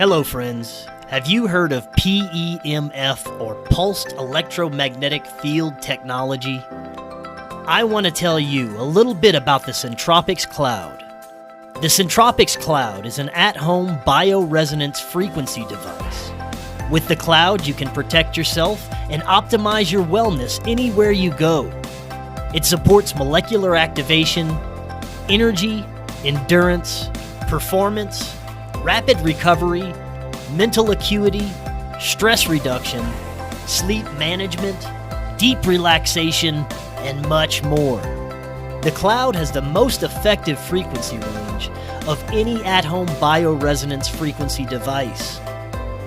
Hello, friends. Have you heard of PEMF, or Pulsed Electromagnetic Field Technology? I want to tell you a little bit about the Centropix Cloud. The Centropix Cloud is an at-home bioresonance frequency device. With the cloud, you can protect yourself and optimize your wellness anywhere you go. It supports molecular activation, energy, endurance, performance, rapid recovery, mental acuity, stress reduction, sleep management, deep relaxation, and much more. The cloud has the most effective frequency range of any at-home bioresonance frequency device.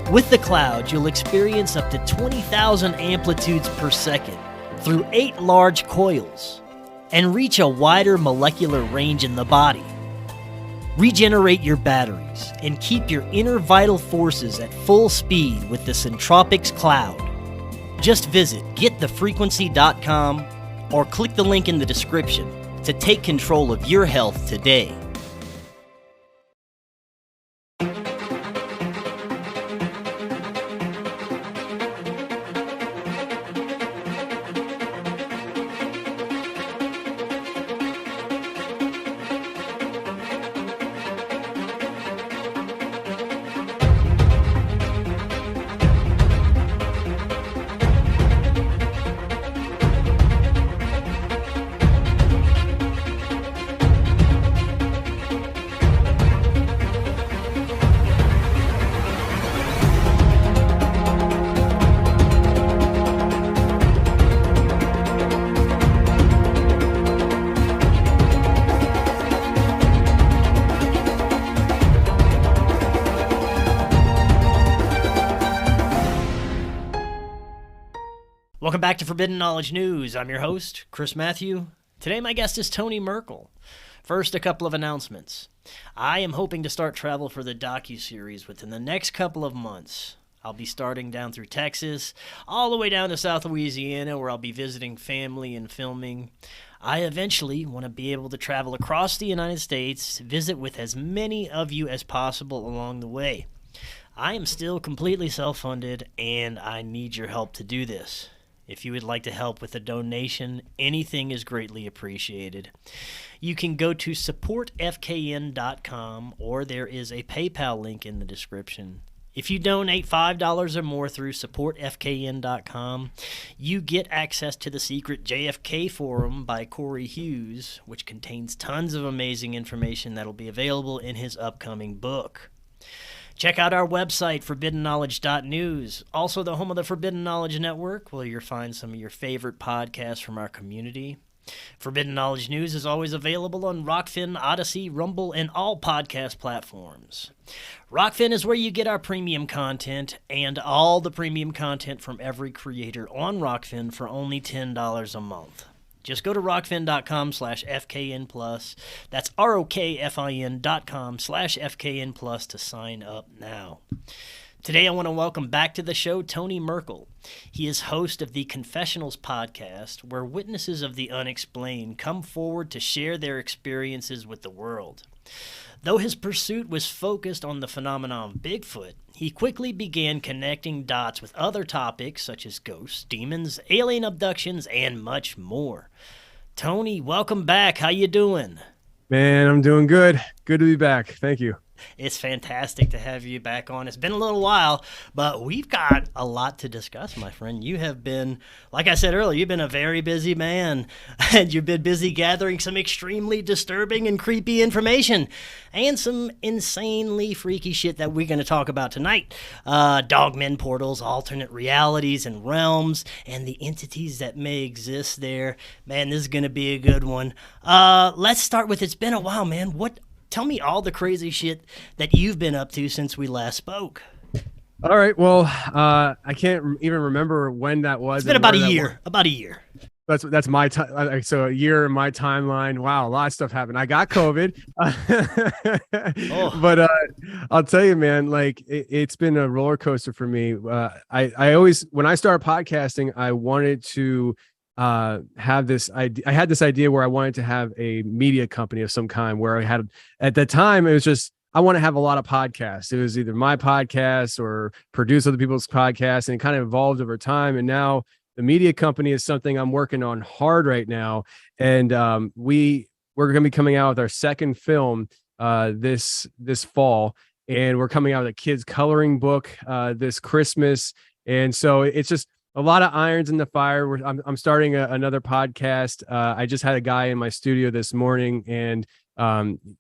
With the cloud, you'll experience up to 20,000 amplitudes per second through 8 large coils and reach a wider molecular range in the body. Regenerate your batteries and keep your inner vital forces at full speed with the Centropix Cloud. Just visit getthefrequency.com or click the link in the description to take control of your health today. Welcome back to Forbidden Knowledge News. I'm your host, Chris Matthew. Today my guest is Tony Merkel. First, a couple of announcements. I am hoping to start travel for the docuseries within the next couple of months. I'll be starting down through Texas, all the way down to South Louisiana, where I'll be visiting family and filming. I eventually want to be able to travel across the United States, visit with as many of you as possible along the way. I am still completely self-funded, and I need your help to do this. If you would like to help with a donation, anything is greatly appreciated. You can go to supportfkn.com, or there is a PayPal link in the description. If you donate $5 or more through supportfkn.com, you get access to the secret JFK forum by Cory Hughes, which contains tons of amazing information that will be available in his upcoming book. Check out our website, forbiddenknowledge.news, also the home of the Forbidden Knowledge Network, where you'll find some of your favorite podcasts from our community. Forbidden Knowledge News is always available on Rokfin, Odyssey, Rumble, and all podcast platforms. Rokfin is where you get our premium content and all the premium content from every creator on Rokfin for only $10 a month. Just go to rokfin.com/FKN+. That's ROKFIN.com/FKN+ to sign up now. Today I want to welcome back to the show Tony Merkel. He is host of the Confessionals podcast, where witnesses of the unexplained come forward to share their experiences with the world. Though his pursuit was focused on the phenomenon Bigfoot, he quickly began connecting dots with other topics such as ghosts, demons, alien abductions, and much more. Tony, welcome back. How you doing? Man, I'm doing good. Good to be back. Thank you. It's fantastic to have you back on. It's been a little while, but we've got a lot to discuss, my friend. You have been, like I said earlier, you've been a very busy man, and you've been busy gathering some extremely disturbing and creepy information and some insanely freaky shit that we're going to talk about tonight. Dogmen portals, alternate realities and realms, and the entities that may exist there. Man, this is going to be a good one. Let's start with, it's been a while, man. Tell me all the crazy shit that you've been up to since we last spoke. All right. Well, I can't even remember when that was. It's been about a year. About a year. That's my time. So a year in my timeline. Wow, a lot of stuff happened. I got COVID, but I'll tell you, man. Like it's been a roller coaster for me. I always, when I started podcasting, I wanted to have this idea. I had this idea where I wanted to have a media company of some kind, where I had, at the time, it was just I want to have a lot of podcasts. It was either my podcast or produce other people's podcasts, and it kind of evolved over time. And now the media company is something I'm working on hard right now. And we're going to be coming out with our second film this fall, and we're coming out with a kids coloring book this Christmas. And so it's just a lot of irons in the fire. I'm starting another podcast. I just had a guy in my studio this morning, and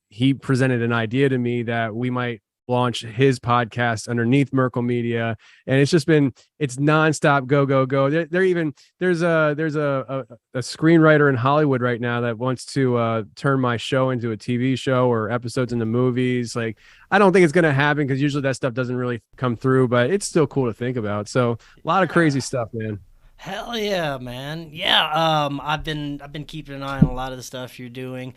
he presented an idea to me that we might launch his podcast underneath Merkel Media. And it's nonstop go. There's a screenwriter in Hollywood right now that wants to turn my show into a TV show or episodes into movies. Like, I don't think it's going to happen because usually that stuff doesn't really come through, but it's still cool to think about. So a lot of crazy stuff, man. Hell yeah, man. Yeah, I've been keeping an eye on a lot of the stuff you're doing.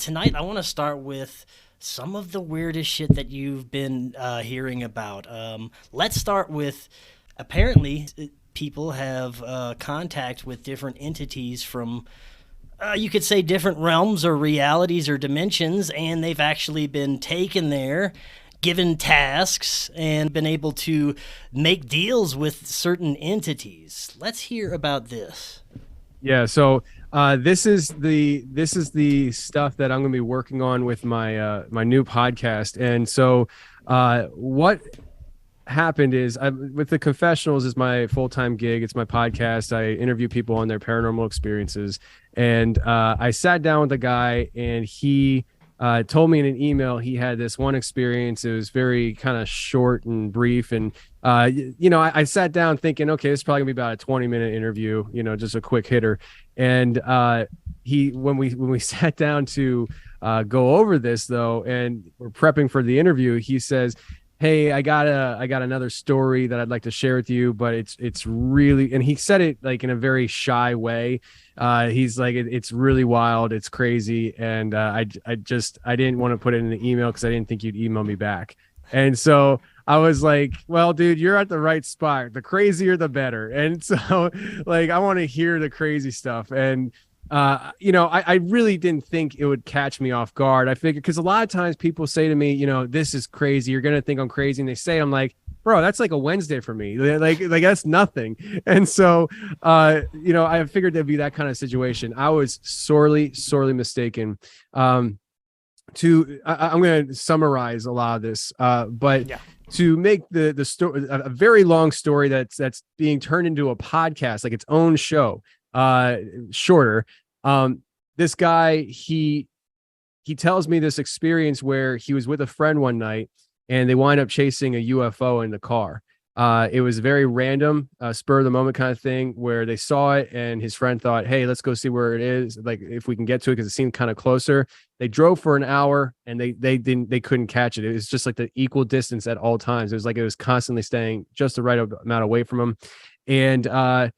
Tonight I want to start with some of the weirdest shit that you've been hearing about. Let's start with, apparently people have contact with different entities from, you could say, different realms or realities or dimensions, and they've actually been taken there, given tasks, and been able to make deals with certain entities. Let's hear about this. Yeah, so this is the stuff that I'm going to be working on with my my new podcast. And so what happened is, with the Confessionals is my full-time gig. It's my podcast. I interview people on their paranormal experiences. And I sat down with a guy, and he told me in an email he had this one experience. It was very kind of short and brief. And, I sat down thinking, okay, this is probably gonna be about a 20-minute interview, just a quick hitter. And when we sat down to go over this, though, and we're prepping for the interview, he says, hey, I got another story that I'd like to share with you, but it's really, and he said it like in a very shy way. He's like, it's really wild, it's crazy, and I didn't want to put it in the email because I didn't think you'd email me back. And so I was like, well, dude, you're at the right spot. The crazier, the better. And so, like, I want to hear the crazy stuff. And I really didn't think it would catch me off guard. I figured, because a lot of times people say to me, this is crazy, you're gonna think I'm crazy, and they say, I'm like, bro, that's like a Wednesday for me. Like that's nothing. And so I figured there'd be that kind of situation. I was sorely mistaken. I'm going to summarize a lot of this, but yeah, to make the story a very long story that's being turned into a podcast, like its own show, shorter. This guy, he tells me this experience where he was with a friend one night, and they wind up chasing a UFO in the car. It was very random, spur of the moment kind of thing, where they saw it, and his friend thought, hey, let's go see where it is, like if we can get to it, because it seemed kind of closer. They drove for an hour, and they couldn't catch it. It was just like the equal distance at all times. It was like it was constantly staying just the right amount away from him. And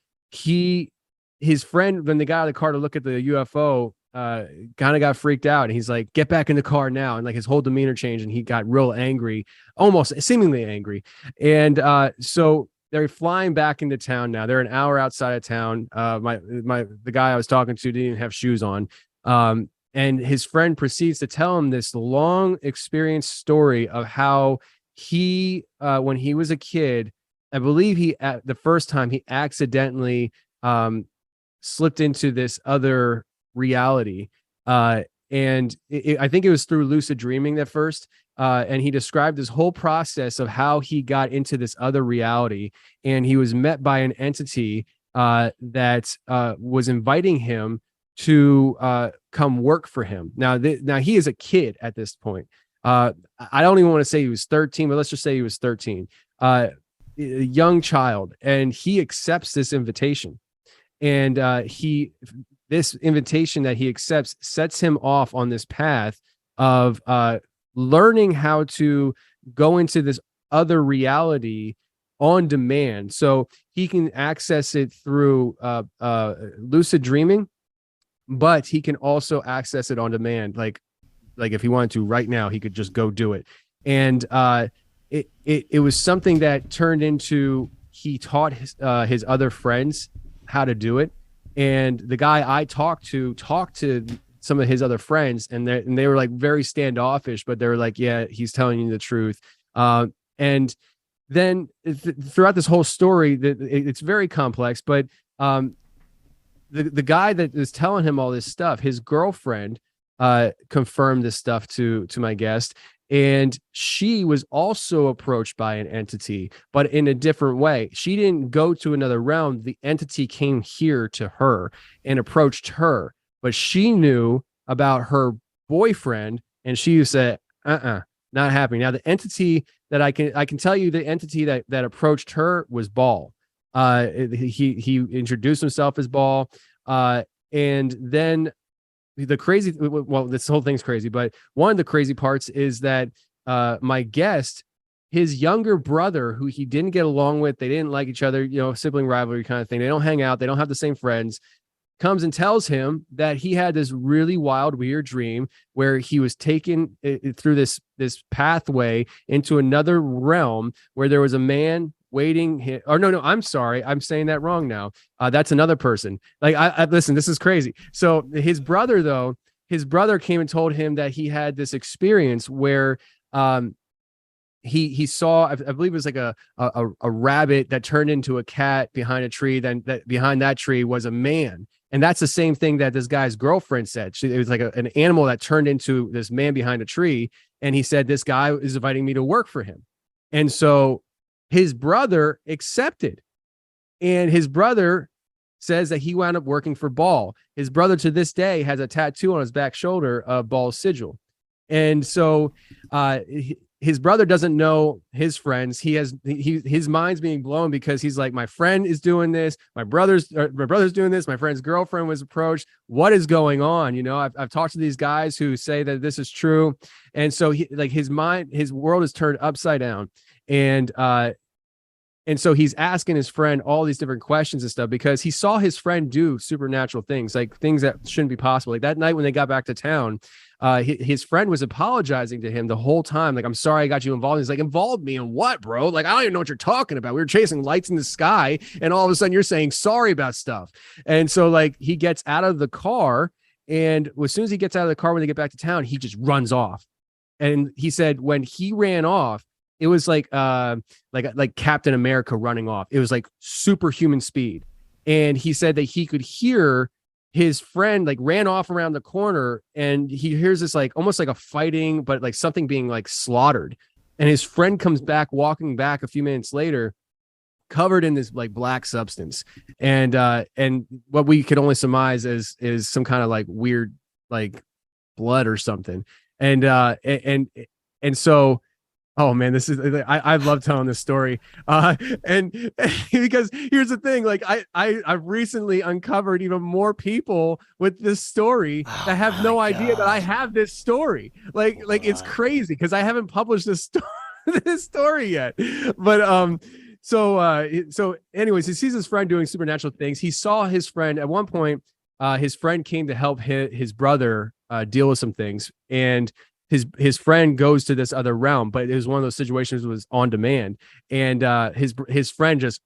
his friend, when they got out of the car to look at the UFO, kind of got freaked out, and he's like, get back in the car now. And like his whole demeanor changed, and he got real angry, almost seemingly angry. And so they're flying back into town now. They're an hour outside of town. The guy I was talking to didn't even have shoes on. And his friend proceeds to tell him this long experience story of how he, when he was a kid, I believe the first time he accidentally slipped into this other reality, and I think it was through lucid dreaming at first, and he described this whole process of how he got into this other reality, and he was met by an entity that was inviting him to come work for him. Now he is a kid at this point. I don't even want to say he was 13, but let's just say he was 13, a young child, and he accepts this invitation. And this invitation that he accepts sets him off on this path of learning how to go into this other reality on demand. So he can access it through lucid dreaming, but he can also access it on demand. Like if he wanted to right now, he could just go do it. And it was something that turned into, he taught his other friends how to do it. And the guy I talked to some of his other friends, and they were like very standoffish, but they were like, yeah, he's telling you the truth. And then throughout this whole story, it's very complex, but the guy that is telling him all this stuff, his girlfriend confirmed this stuff to my guest, and she was also approached by an entity, but in a different way. She didn't go to another realm. The entity came here to her and approached her, but she knew about her boyfriend, and she said, not happening. Now, the entity that I can tell you, the entity that approached her was Ball. He introduced himself as Ball, and then the crazy, well, this whole thing's crazy, but one of the crazy parts is that my guest, his younger brother, who he didn't get along with, they didn't like each other, you know, sibling rivalry kind of thing. They don't hang out, they don't have the same friends, comes and tells him that he had this really wild, weird dream where he was taken through this pathway into another realm where there was a man waiting. Or no, I'm sorry, I'm saying that wrong now. That's another person. Like, I listen, this is crazy. So his brother came and told him that he had this experience where he saw, I believe it was like a rabbit that turned into a cat behind a tree. Then that behind that tree was a man. And that's the same thing that this guy's girlfriend said. It was like an animal that turned into this man behind a tree. And he said, this guy is inviting me to work for him. And so his brother accepted. And his brother says that he wound up working for Ball. His brother to this day has a tattoo on his back shoulder of Ball's sigil. And so his brother doesn't know his friends. His mind's being blown because he's like, my friend is doing this. My brother's doing this. My friend's girlfriend was approached. What is going on? You know, I've talked to these guys who say that this is true. And so his world is turned upside down. And so he's asking his friend all these different questions and stuff because he saw his friend do supernatural things, like things that shouldn't be possible. Like that night when they got back to town, his friend was apologizing to him the whole time. Like, I'm sorry I got you involved. He's like, involved me in what, bro? Like, I don't even know what you're talking about. We were chasing lights in the sky, and all of a sudden you're saying sorry about stuff. And so like he gets out of the car, and as soon as he gets out of the car, when they get back to town, he just runs off. And he said when he ran off, it was like Captain America running off. It was like superhuman speed. And he said that he could hear his friend like ran off around the corner, and he hears this like almost like a fighting, but like something being like slaughtered. And his friend comes back, walking back a few minutes later, covered in this like black substance. And what we could only surmise is some kind of like weird like blood or something. And so, oh man, this is, I love telling this story. And because here's the thing, like I've recently uncovered even more people with this story that have no idea that I have this story. Like it's crazy because I haven't published this story yet. But so anyways, he sees his friend doing supernatural things. He saw his friend at one point. His friend came to help his brother deal with some things, and his friend goes to this other realm, but it was one of those situations that was on demand, and his friend just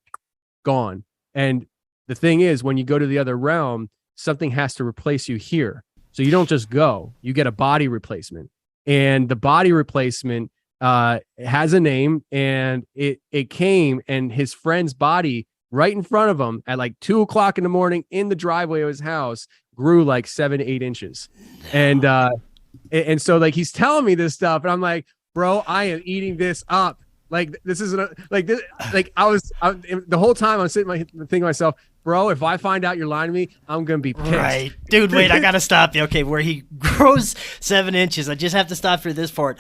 gone. And the thing is, when you go to the other realm, something has to replace you here. So you don't just go, you get a body replacement, and the body replacement has a name, and it came, and his friend's body right in front of him at like 2:00 in the morning in the driveway of his house grew like 7-8 inches. And so like he's telling me this stuff, and I'm like, bro, I am eating this up. Like this isn't like this. Like the whole time I'm thinking to myself, bro, if I find out you're lying to me, I'm gonna be pissed. Right, dude. Wait, I gotta stop you. Okay, where he grows 7 inches, I just have to stop for this part.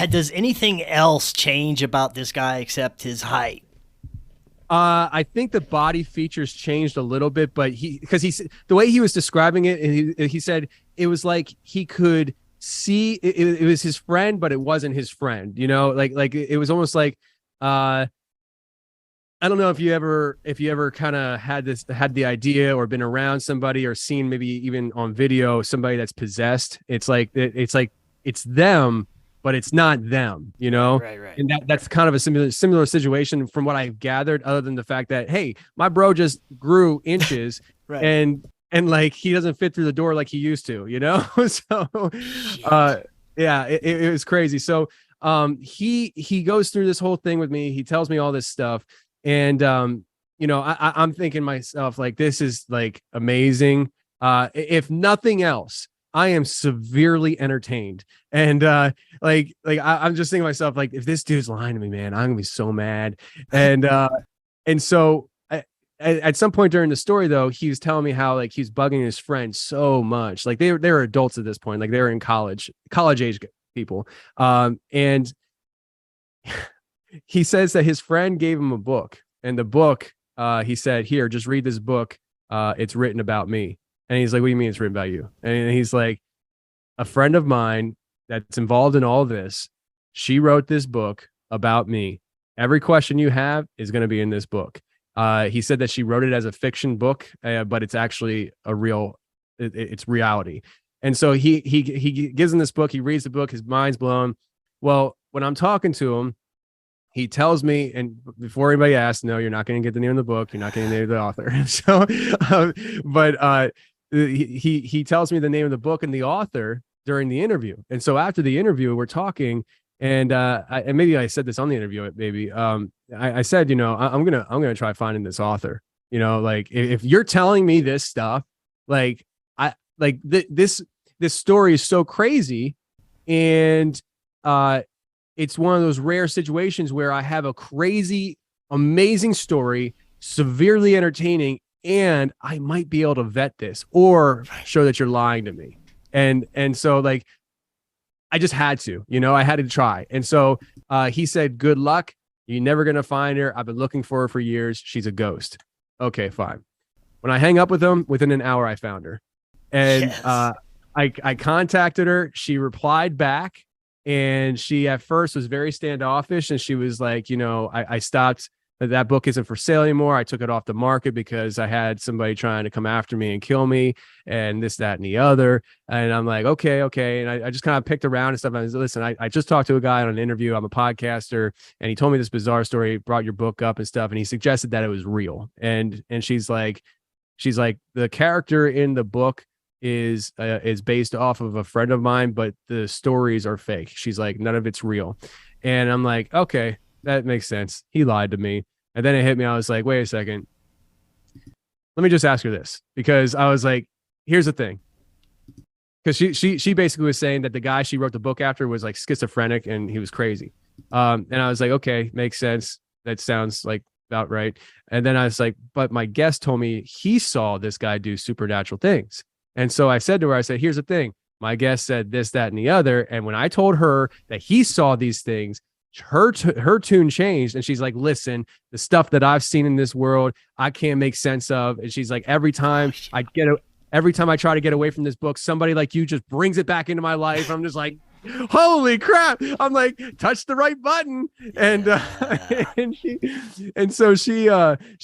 Does anything else change about this guy except his height? I think the body features changed a little bit, but the way he was describing it, he said it was like he could see it was his friend, but it wasn't his friend, you know, like it was almost like I don't know if you ever kind of had the idea or been around somebody or seen maybe even on video somebody that's possessed. It's like it's them, but it's not them, you know? Right. And that's kind of a similar situation from what I've gathered, other than the fact that, hey, my bro just grew inches. Right. And and like he doesn't fit through the door like he used to, you know. So yeah, it was crazy. So he goes through this whole thing with me. He tells me all this stuff, and you know, I'm thinking myself, like, this is like amazing. If nothing else, I am severely entertained. And I'm just thinking to myself, like, if this dude's lying to me, man, I'm gonna be so mad. And so at some point during the story, though, he was telling me how like he's bugging his friend so much. Like they were adults at this point, like they were in college age people. And he says that his friend gave him a book, and the book, he said, "Here, just read this book. It's written about me." And he's like, "What do you mean it's written about you?" And he's like, "A friend of mine that's involved in all this, she wrote this book about me. Every question you have is going to be in this book." He said that she wrote it as a fiction book, but it's actually a real, it's reality. And so he gives him this book. He reads the book. His mind's blown. Well, when I'm talking to him, he tells me, and before anybody asks, no, you're not going to get the name of the book. You're not going to name the author. So, but he tells me the name of the book and the author during the interview. And so after the interview, we're talking, and and maybe I said this on the interview, maybe I said, you know, I'm gonna try finding this author. You know, like if you're telling me this stuff, like this story is so crazy, and it's one of those rare situations where I have a crazy, amazing story, severely entertaining, and I might be able to vet this or show that you're lying to me. And so like, I just had to, you know, I had to try. And so he said, "Good luck. You're never going to find her. I've been looking for her for years. She's a ghost." Okay, fine. When I hang up with him, within an hour, I found her. And yes. I contacted her. She replied back. And she at first was very standoffish. And she was like, you know, I stopped. That book isn't for sale anymore. I took it off the market because I had somebody trying to come after me and kill me and this, that, and the other. And I'm like, okay. And I just kind of picked around and stuff. I was, listen, I just talked to a guy on an interview. I'm a podcaster. And he told me this bizarre story, brought your book up and stuff. And he suggested that it was real. And she's like, the character in the book is based off of a friend of mine, but the stories are fake. She's like, none of it's real. And I'm like, okay, that makes sense. He lied to me. And then it hit me. I was like, wait a second. Let me just ask her this, because I was like, here's the thing. Because she basically was saying that the guy she wrote the book after was like schizophrenic and he was crazy. And I was like, okay, makes sense. That sounds like about right. And then I was like, but my guest told me he saw this guy do supernatural things. And so I said to her, I said, here's the thing. My guest said this, that, and the other. And when I told her that he saw these things, her tune changed. And she's like, listen, the stuff that I've seen in this world, I can't make sense of. And she's like, every time I try to get away from this book, somebody like you just brings it back into my life. I'm just like, holy crap. I'm like, touch the right button. And so she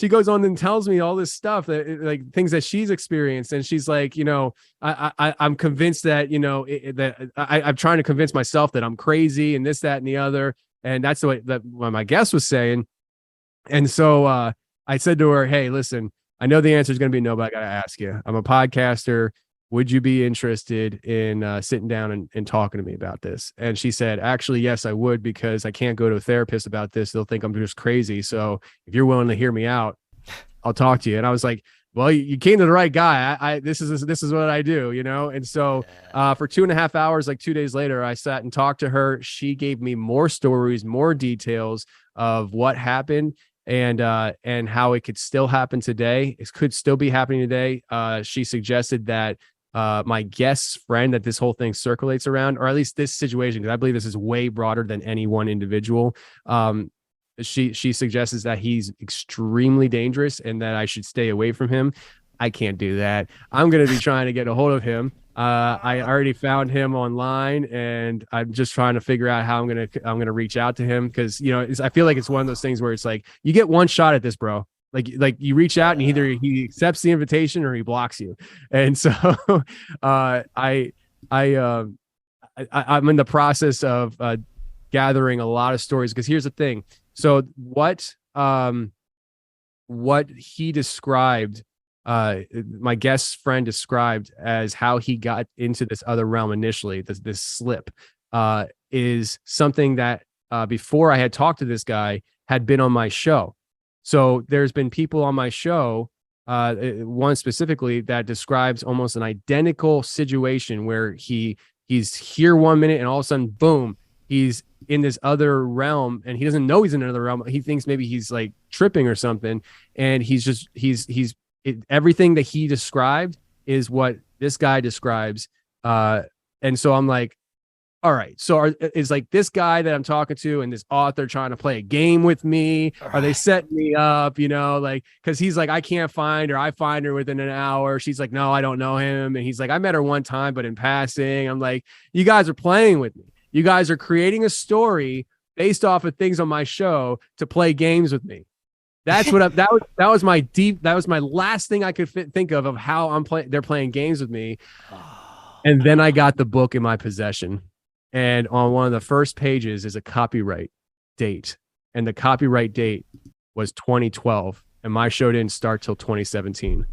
goes on and tells me all this stuff, that like things that she's experienced. And she's like, you know, I'm convinced that, you know, I'm trying to convince myself that I'm crazy and this, that, and the other. And that's the way that what my guest was saying. And so I said to her, hey, listen, I know the answer is going to be no, but I got to ask you. I'm a podcaster. Would you be interested in sitting down and talking to me about this? And she said, actually, yes, I would, because I can't go to a therapist about this. They'll think I'm just crazy. So if you're willing to hear me out, I'll talk to you. And I was like, well, you came to the right guy. This is what I do, you know? And so for 2.5 hours, like 2 days later, I sat and talked to her. She gave me more stories, more details of what happened and how it could still happen today. It could still be happening today. She suggested that my guest's friend that this whole thing circulates around, or at least this situation, because I believe this is way broader than any one individual. She suggests that he's extremely dangerous and that I should stay away from him. I can't do that. I'm going to be trying to get a hold of him. I already found him online, and I'm just trying to figure out how I'm going to reach out to him, because, you know, I feel like it's one of those things where it's like, you get one shot at this, bro. Like you reach out and either he accepts the invitation or he blocks you. And so I'm in the process of gathering a lot of stories, because here's the thing. So what he described my guest friend described as how he got into this other realm initially, this slip, is something that before I had talked to this guy had been on my show. So there's been people on my show, one specifically that describes almost an identical situation where he's here 1 minute and all of a sudden, boom, he's in this other realm and he doesn't know he's in another realm. He thinks maybe he's like tripping or something. And everything that he described is what this guy describes. And so I'm like, all right, so is like this guy that I'm talking to and this author trying to play a game with me? Right. Are they setting me up, like, because he's like, I can't find her. I find her within an hour. She's like, no, I don't know him. And he's like, I met her one time, but in passing. I'm like, you guys are playing with me. You guys are creating a story based off of things on my show to play games with me. That's what that was my last thing I could think of how they're playing games with me. And then I got the book in my possession. And on one of the first pages is a copyright date. And the copyright date was 2012. And my show didn't start till 2017.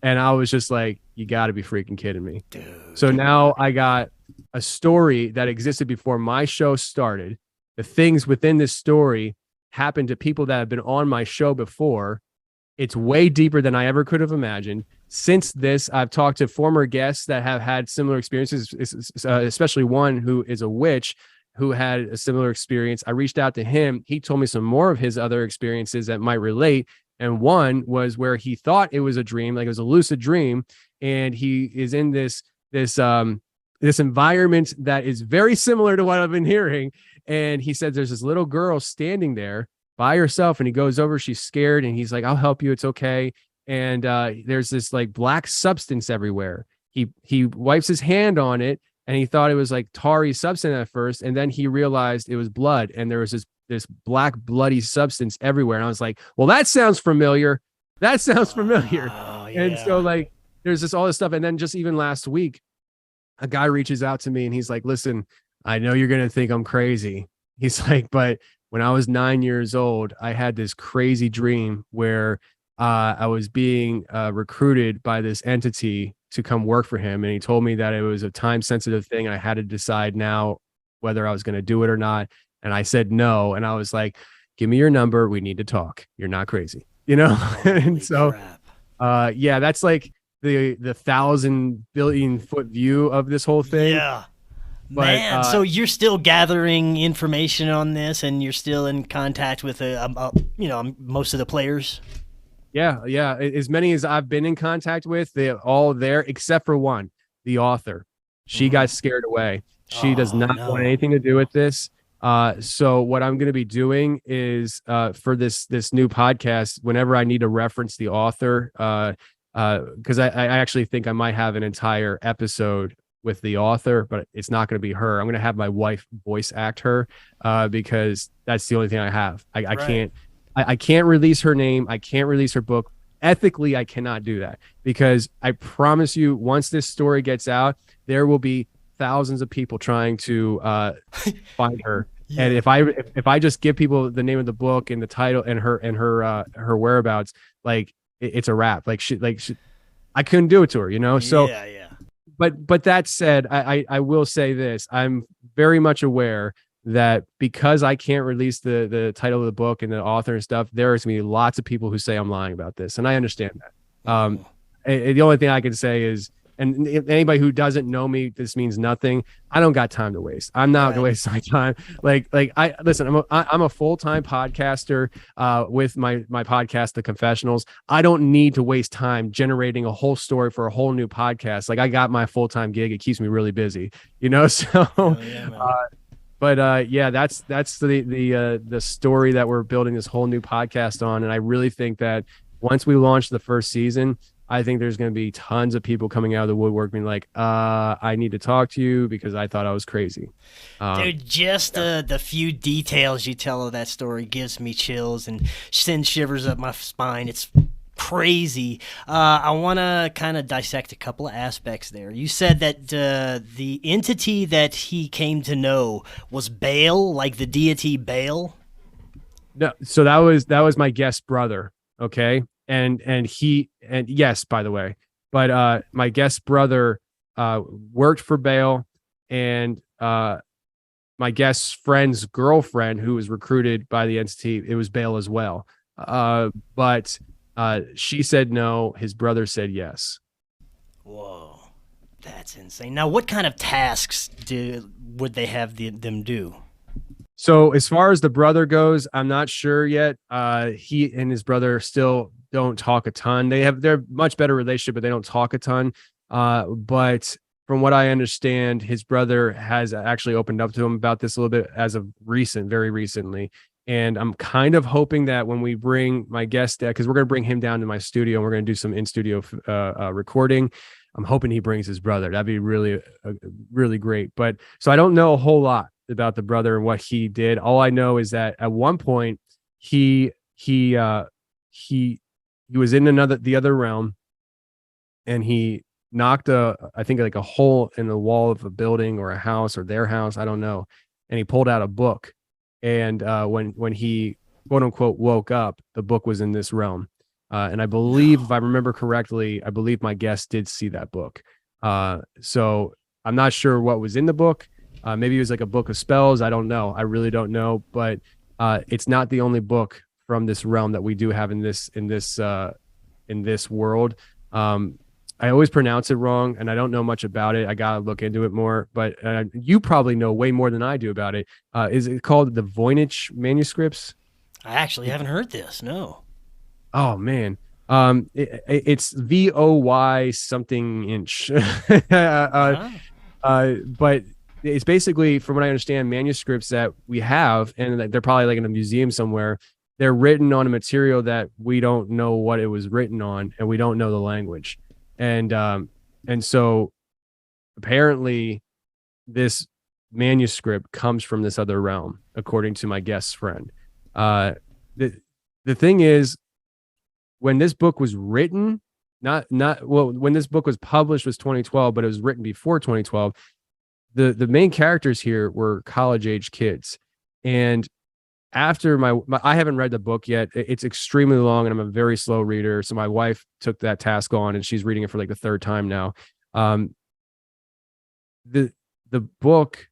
And I was just like, you got to be freaking kidding me. Dude. So now I got a story that existed before my show started. The things within this story happened to people that have been on my show before. It's way deeper than I ever could have imagined. Since this, I've talked to former guests that have had similar experiences, especially one who is a witch who had a similar experience. I reached out to him. He told me some more of his other experiences that might relate. And one was where he thought it was a dream, like it was a lucid dream. And he is in this environment that is very similar to what I've been hearing. And he said there's this little girl standing there by herself, and he goes over, she's scared, and he's like, I'll help you, it's okay. And there's this like black substance everywhere. He wipes his hand on it, and he thought it was like tarry substance at first, and then he realized it was blood, and there was this black bloody substance everywhere. And I was like, well, that sounds familiar. That sounds familiar. Oh, yeah. And so like there's all this stuff. And then just even last week, a guy reaches out to me and he's like, listen, I know you're gonna think I'm crazy. He's like, but when I was 9 years old, I had this crazy dream where I was being recruited by this entity to come work for him. And he told me that it was a time sensitive thing. I had to decide now whether I was going to do it or not. And I said no. And I was like, give me your number. We need to talk. You're not crazy, And so, yeah, that's like the 1,000 billion foot view of this whole thing. Yeah. But, man, so you're still gathering information on this, and you're still in contact with most of the players. Yeah. As many as I've been in contact with, they're all there except for one, the author. She got scared away. She does not want anything to do with this. So what I'm going to be doing is for this new podcast, whenever I need to reference the author, because I actually think I might have an entire episode with the author, but it's not going to be her. I'm going to have my wife voice act her because that's the only thing I have. I can't release her name. I can't release her book. Ethically, I cannot do that because I promise you, once this story gets out, there will be thousands of people trying to find her. Yeah. And if I just give people the name of the book and the title and her whereabouts, like it's a wrap. I couldn't do it to her, So yeah. But that said, I will say this. I'm very much aware that because I can't release the title of the book and the author and stuff, there's going to be lots of people who say I'm lying about this. And I understand that. The only thing I can say is, and anybody who doesn't know me, this means nothing. I don't got time to waste. I'm not going to waste my time. I'm a full-time podcaster with my podcast, The Confessionals. I don't need to waste time generating a whole story for a whole new podcast. Like I got my full-time gig. It keeps me really busy, so, that's the story that we're building this whole new podcast on. And I really think that once we launch the first season, I think there's going to be tons of people coming out of the woodwork being like, I need to talk to you because I thought I was crazy. Dude, just the few details you tell of that story gives me chills and sends shivers up my spine. It's crazy. I want to kind of dissect a couple of aspects there. You said that the entity that he came to know was Baal, like the deity Baal. No, so that was my guest brother. Okay. and yes, by the way, but my guest brother worked for bail, and my guest friend's girlfriend, who was recruited by the entity, it was bail as well. But she said no. His brother said yes. Whoa, that's insane. Now, what kind of tasks would they have them do? So as far as the brother goes, I'm not sure yet. He and his brother still don't talk a ton. They're much better relationship, but they don't talk a ton. But from what I understand, his brother has actually opened up to him about this a little bit as of very recently. And I'm kind of hoping that when we bring my guest, because we're going to bring him down to my studio and we're going to do some in-studio recording, I'm hoping he brings his brother. That'd be really, really great. But so I don't know a whole lot about the brother and what he did. All I know is that at one point he was in the other realm, and he knocked I think like a hole in the wall of a building or a house or their house, I don't know, and he pulled out a book. And when he quote unquote woke up, the book was in this realm. And I believe, if I remember correctly, I believe my guest did see that book. So I'm not sure what was in the book. Maybe it was like a book of spells. I don't know. I really don't know. But it's not the only book from this realm that we do have in this world. I always pronounce it wrong, and I don't know much about it. I gotta look into it more. But you probably know way more than I do about it. Is it called the Voynich manuscripts? I actually haven't heard this. No. Oh man. It's VOY something inch. But it's basically, from what I understand, manuscripts that we have, and they're probably like in a museum somewhere. They're written on a material that we don't know what it was written on, and we don't know the language. And so apparently this manuscript comes from this other realm, according to my guest friend. The thing is, when this book was written, when this book was published was 2012, but it was written before 2012. The main characters here were college age kids. And after I haven't read the book yet. It's extremely long, and I'm a very slow reader. So my wife took that task on, and she's reading it for like the third time now. The book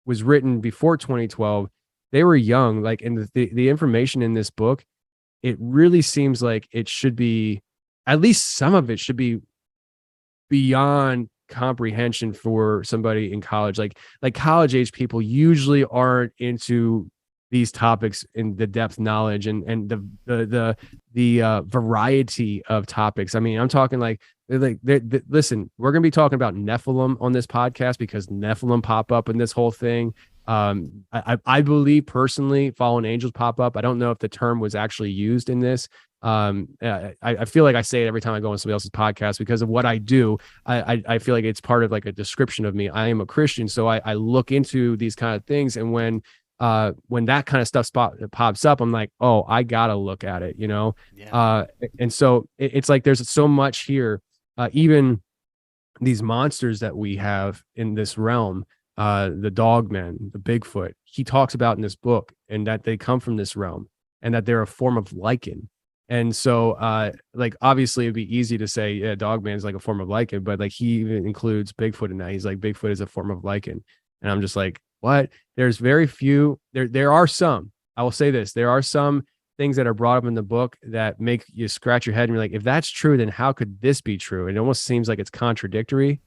was written before 2012. They were young, like, and the information in this book, it really seems like it should be, at least some of it should be beyond comprehension for somebody in college. Like college age people usually aren't into these topics in the depth knowledge and the variety of topics. I mean, I'm talking listen, we're going to be talking about Nephilim on this podcast because Nephilim pop up in this whole thing. I believe personally fallen angels pop up. I don't know if the term was actually used in this. I feel like I say it every time I go on somebody else's podcast because of what I do. I feel like it's part of like a description of me. I am a Christian, so I look into these kind of things, and when that kind of stuff pops up, I'm like, oh, I gotta look at it, you know? Yeah. And so it's like there's so much here. Even these monsters that we have in this realm, the Dogmen, the Bigfoot, he talks about in this book, and that they come from this realm, and that they're a form of lichen. And so like obviously it'd be easy to say, yeah, Dogman is like a form of lichen, but like he even includes Bigfoot in that. He's like, Bigfoot is a form of lichen. And I'm just like, what? There's very few. There are some. I will say this: there are some things that are brought up in the book that make you scratch your head and you're like, if that's true, then how could this be true? It almost seems like it's contradictory.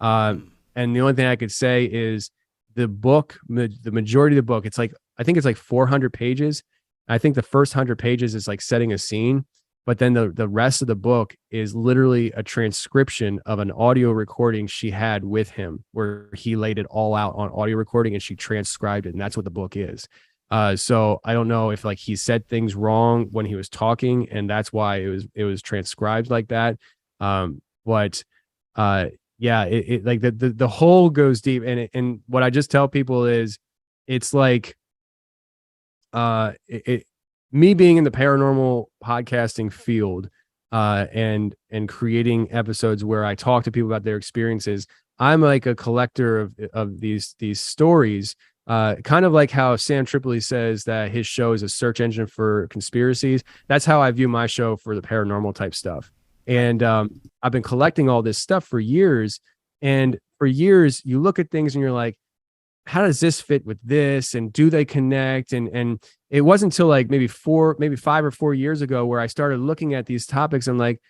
And the only thing I could say is the book, the majority of the book, I think it's like 400 pages. I think the first 100 pages is like setting a scene, but then the rest of the book is literally a transcription of an audio recording she had with him, where he laid it all out on audio recording and she transcribed it. And that's what the book is. So I don't know if like he said things wrong when he was talking, and that's why it was transcribed like that. But yeah, it like the whole goes deep, and what I just tell people is, it's like, me being in the paranormal podcasting field, and creating episodes where I talk to people about their experiences. I'm like a collector of these stories kind of like how Sam Tripoli says that his show is a search engine for conspiracies. That's how I view my show for the paranormal type stuff. And I've been collecting all this stuff for years. And for years, you look at things and you're like, how does this fit with this? And do they connect? And it wasn't until like maybe 5 or 4 years ago where I started looking at these topics. And like,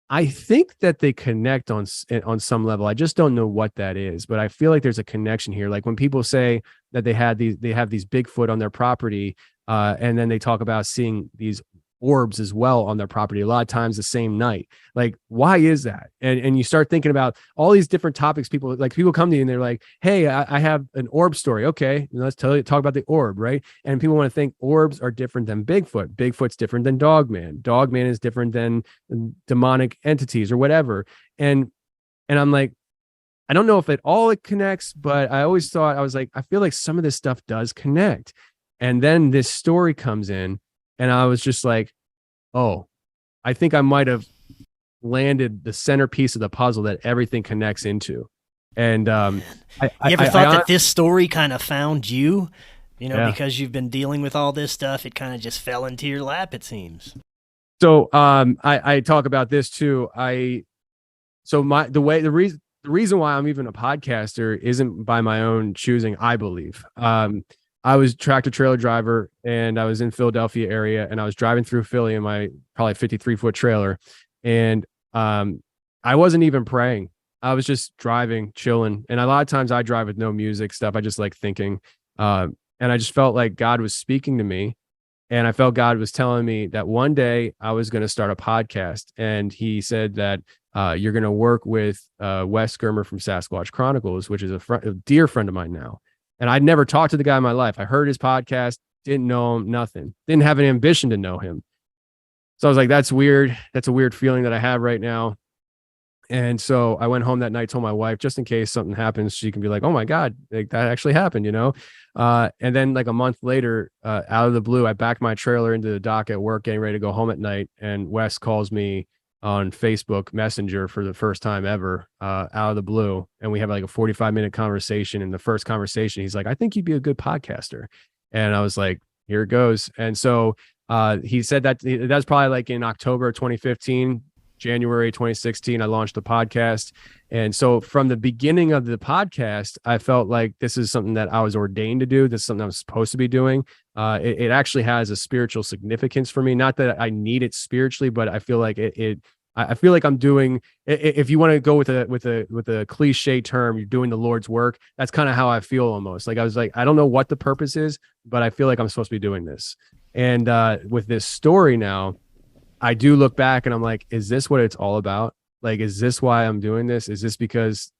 I think that they connect on some level. I just don't know what that is, but I feel like there's a connection here. Like when people say that they have these Bigfoot on their property, and then they talk about seeing these orbs as well on their property, a lot of times the same night. Like, why is that? And you start thinking about all these different topics. People come to you and they're like, hey, I have an orb story. Okay, let's talk about the orb, right? And people want to think orbs are different than Bigfoot. Bigfoot's different than Dogman. Dogman is different than demonic entities or whatever. And I'm like, I don't know if it connects, but I always thought, I was like, I feel like some of this stuff does connect. And then this story comes in, and I was just like, oh, I think I might have landed the centerpiece of the puzzle that everything connects into. And you ever thought that this story kind of found you? Because you've been dealing with all this stuff, it kind of just fell into your lap, it seems. So I talk about this too. The reason why I'm even a podcaster isn't by my own choosing, I believe. I was tractor trailer driver, and I was in Philadelphia area, and I was driving through Philly in my probably 53-foot trailer. And I wasn't even praying. I was just driving, chilling. And a lot of times I drive with no music stuff. I just like thinking. And I just felt like God was speaking to me. And I felt God was telling me that one day I was going to start a podcast. And he said that you're going to work with Wes Germer from Sasquatch Chronicles, which is a dear friend of mine now. And I'd never talked to the guy in my life. I heard his podcast, didn't know him, nothing. Didn't have an ambition to know him. So I was like, that's weird. That's a weird feeling that I have right now. And so I went home that night, told my wife, just in case something happens, she can be like, oh my God, like that actually happened, And then like a month later, out of the blue, I backed my trailer into the dock at work, getting ready to go home at night. And Wes calls me on Facebook Messenger for the first time ever, out of the blue. And we have like a 45-minute conversation. In the first conversation, he's like, I think you'd be a good podcaster. And I was like, here it goes. And so he said that's probably like in October 2015, January 2016, I launched the podcast. And so from the beginning of the podcast, I felt like this is something that I was ordained to do. This is something I was supposed to be doing. It actually has a spiritual significance for me. Not that I need it spiritually, but I feel like I feel like I'm doing, if you want to go with a cliche term, you're doing the Lord's work. That's kind of how I feel almost. Like I was like, I don't know what the purpose is, but I feel like I'm supposed to be doing this. And with this story now, I do look back and I'm like, is this what it's all about? Like, is this why I'm doing this? Is this because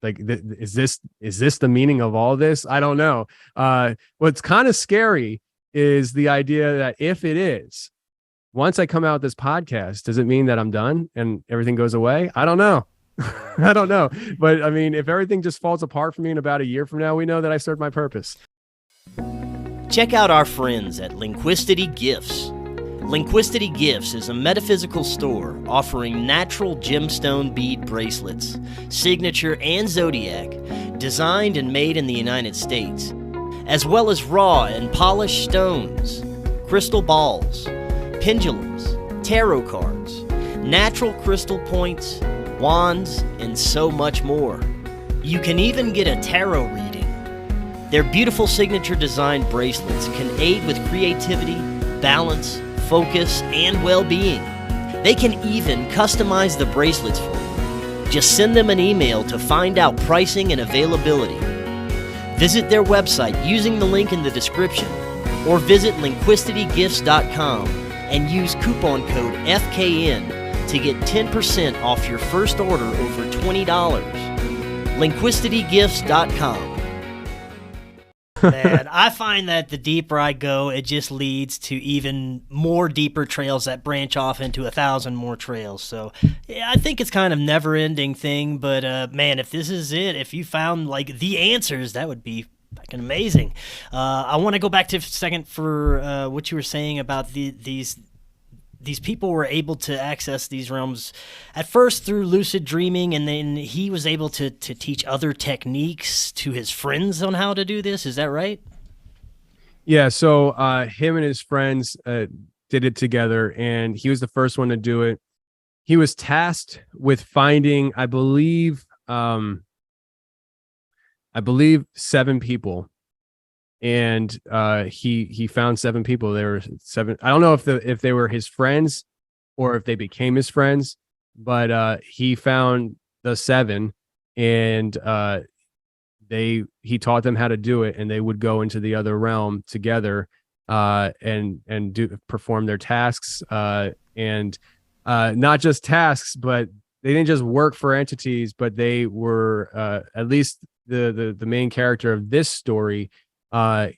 like, is this the meaning of all this? I don't know. What's kind of scary is the idea that if it is, once I come out with this podcast, does it mean that I'm done and everything goes away? I don't know. I don't know. But I mean, if everything just falls apart for me in about a year from now, we know that I served my purpose. Check out our friends at Linquistity Gifts. Linquistity Gifts is a metaphysical store offering natural gemstone bead bracelets, signature and zodiac, designed and made in the United States, as well as raw and polished stones, crystal balls, pendulums, tarot cards, natural crystal points, wands, and so much more. You can even get a tarot reading. Their beautiful signature design bracelets can aid with creativity, balance, focus, and well-being. They can even customize the bracelets for you. Just send them an email to find out pricing and availability. Visit their website using the link in the description, or visit linquistitygifts.com and use coupon code FKN to get 10% off your first order over $20. linquistitygifts.com. Man, I find that the deeper I go, it just leads to even more deeper trails that branch off into 1,000 more trails. So yeah, I think it's kind of never-ending thing. But man, if this is it, if you found like the answers, that would be fucking amazing. I want to go back to a second for what you were saying about these these people were able to access these realms at first through lucid dreaming, and then he was able to teach other techniques to his friends on how to do this. Is that right? Yeah. So him and his friends did it together, and he was the first one to do it. He was tasked with finding, I believe 7 people. And he found 7 people. There were 7. I don't know if they were his friends or if they became his friends, but he found the 7, and he taught them how to do it, and they would go into the other realm together and perform their tasks, and not just tasks, but they didn't just work for entities, but they were at least the main character of this story.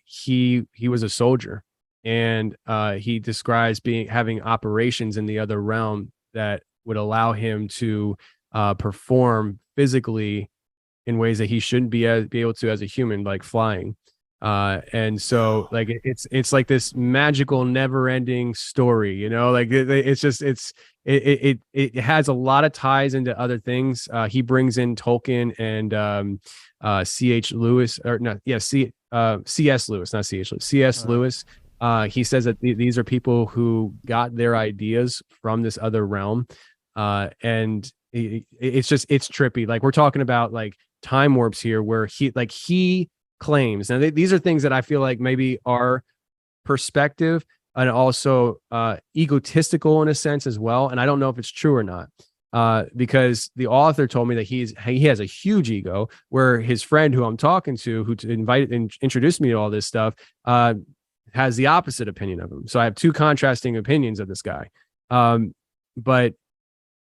He was a soldier, and he describes having operations in the other realm that would allow him to perform physically in ways that he shouldn't be able to as a human, like flying. And so like it's like this magical, never-ending story, you know, like it has a lot of ties into other things. He brings in Tolkien and C.H. Lewis, or not, yeah, C.S. Lewis, not C.H. Lewis, C.S. Lewis. He says that these are people who got their ideas from this other realm, and it's trippy. Like, we're talking about like time warps here, where he claims, and these are things that I feel like maybe are perspective and also egotistical in a sense as well. And I don't know if it's true or not, because the author told me that he has a huge ego, where his friend who I'm talking to, who invited and introduced me to all this stuff, has the opposite opinion of him. So I have 2 contrasting opinions of this guy. But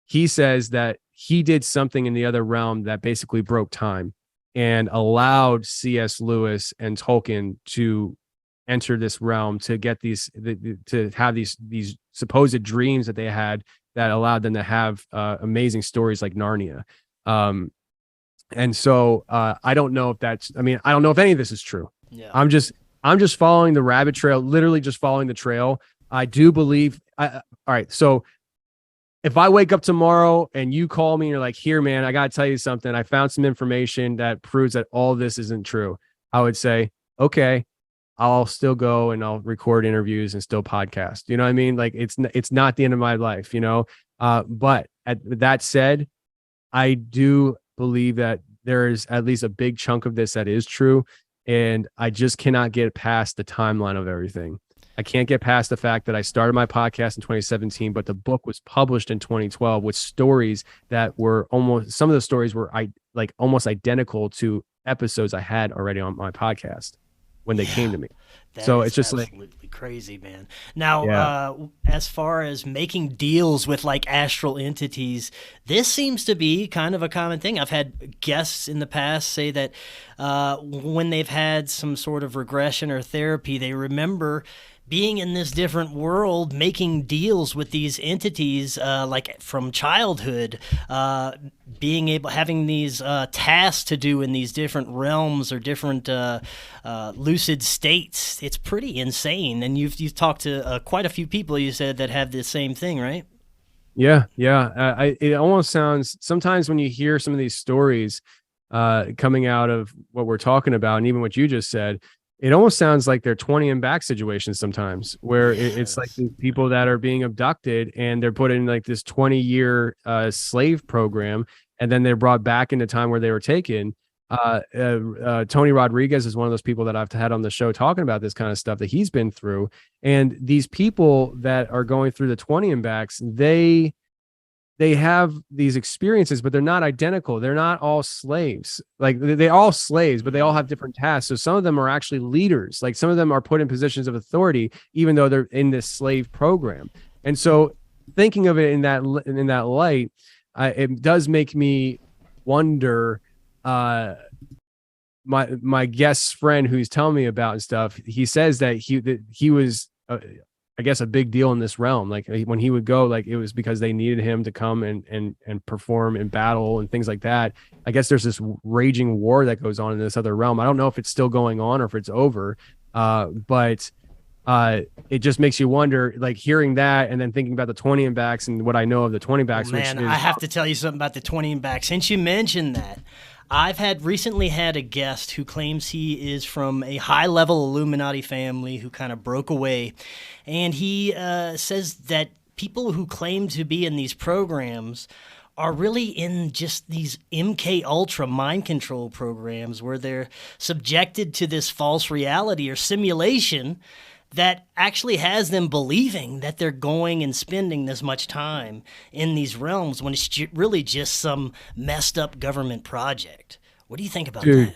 he says that he did something in the other realm that basically broke time and allowed C.S. Lewis and Tolkien to enter this realm, to get to have these supposed dreams that they had that allowed them to have amazing stories like Narnia. And so I don't know if I don't know if any of this is true. Yeah. I'm just following the rabbit trail, literally just following the trail. I do believe. All right. So if I wake up tomorrow and you call me and you're like, here, man, I got to tell you something. I found some information that proves that all this isn't true. I would say, okay, I'll still go and I'll record interviews and still podcast. You know what I mean? Like, it's not the end of my life, you know? But that said, I do believe that there is at least a big chunk of this that is true. And I just cannot get past the timeline of everything. I can't get past the fact that I started my podcast in 2017, but the book was published in 2012 with stories that were some of the stories were almost identical to episodes I had already on my podcast when they came to me. So it's just absolutely crazy, man. Now, as far as making deals with like astral entities, this seems to be kind of a common thing. I've had guests in the past say that when they've had some sort of regression or therapy, they remember being in this different world, making deals with these entities, like from childhood, having these tasks to do in these different realms or different lucid states. It's pretty insane. And you've talked to quite a few people, you said, that have the same thing, right? Yeah. It almost sounds, sometimes when you hear some of these stories coming out of what we're talking about, and even what you just said, it almost sounds like they're 20 and back situations sometimes, where it's like these people that are being abducted and they're put in like this 20-year slave program, and then they're brought back into time where they were taken. Tony Rodriguez is one of those people that I've had on the show talking about this kind of stuff that he's been through. And these people that are going through the 20 and backs, they have these experiences, but they're not identical. They're not all slaves. Like, they're all slaves, but they all have different tasks. So some of them are actually leaders. Like, some of them are put in positions of authority, even though they're in this slave program. And so thinking of it in that light, it does make me wonder, my guest's friend who's telling me about and stuff, he says that he was, I guess, a big deal in this realm. Like, when he would go, like, it was because they needed him to come and perform in battle and things like that. I guess there's this raging war that goes on in this other realm. I don't know if it's still going on or if it's over. But it just makes you wonder, like hearing that and then thinking about the 20 and backs and what I know of the 20 backs. Man, which is, I have to tell you something about the 20 and back. Since you mentioned that, I've recently had a guest who claims he is from a high-level Illuminati family who kind of broke away, and he says that people who claim to be in these programs are really in just these MK Ultra mind control programs where they're subjected to this false reality or simulation that actually has them believing that they're going and spending this much time in these realms when it's really just some messed up government project. What do you think about that?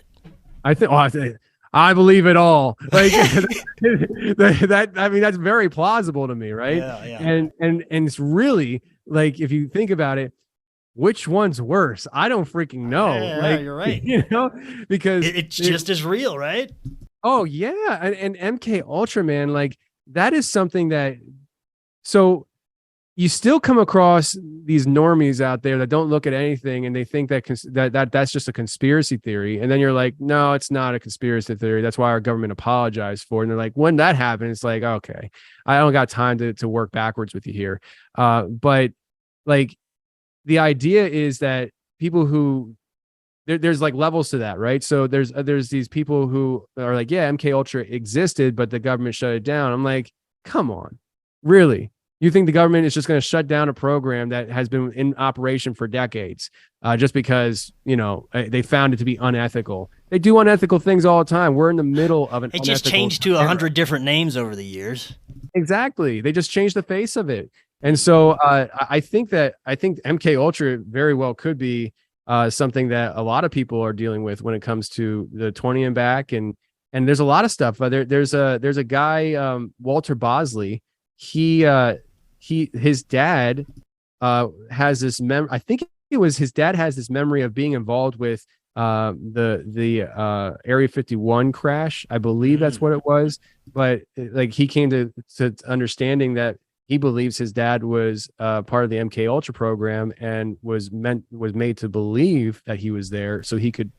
I believe it all. Like that. I mean, that's very plausible to me, right? Yeah. And it's really like, if you think about it, which one's worse? I don't freaking know. Yeah, you're right. You know, because it's just as real, right? Oh yeah, and MK Ultra, man, like that is something that. So you still come across these normies out there that don't look at anything and they think that that's just a conspiracy theory, and then you're like, no, it's not a conspiracy theory. That's why our government apologized for it. And they're like, when that happened, it's like, okay, I don't got time to work backwards with you here. But like the idea is that people who there's like levels to that, right? So there's these people who are like, yeah, MK Ultra existed, but the government shut it down. I'm like, come on, really? You think the government is just going to shut down a program that has been in operation for decades just because, you know, they found it to be unethical? They do unethical things all the time. We're in the middle of an It just changed to 100 different names over the years. Exactly. They just changed the face of it. And so I think MK Ultra very well could be something that a lot of people are dealing with when it comes to the 20 and back. And there's a lot of stuff. There's a guy, Walter Bosley. His dad has this I think it was his dad has this memory of being involved with the Area 51 crash. I believe that's what it was. But like he came to understanding that he believes his dad was part of the MK Ultra program and was made to believe that he was there so he could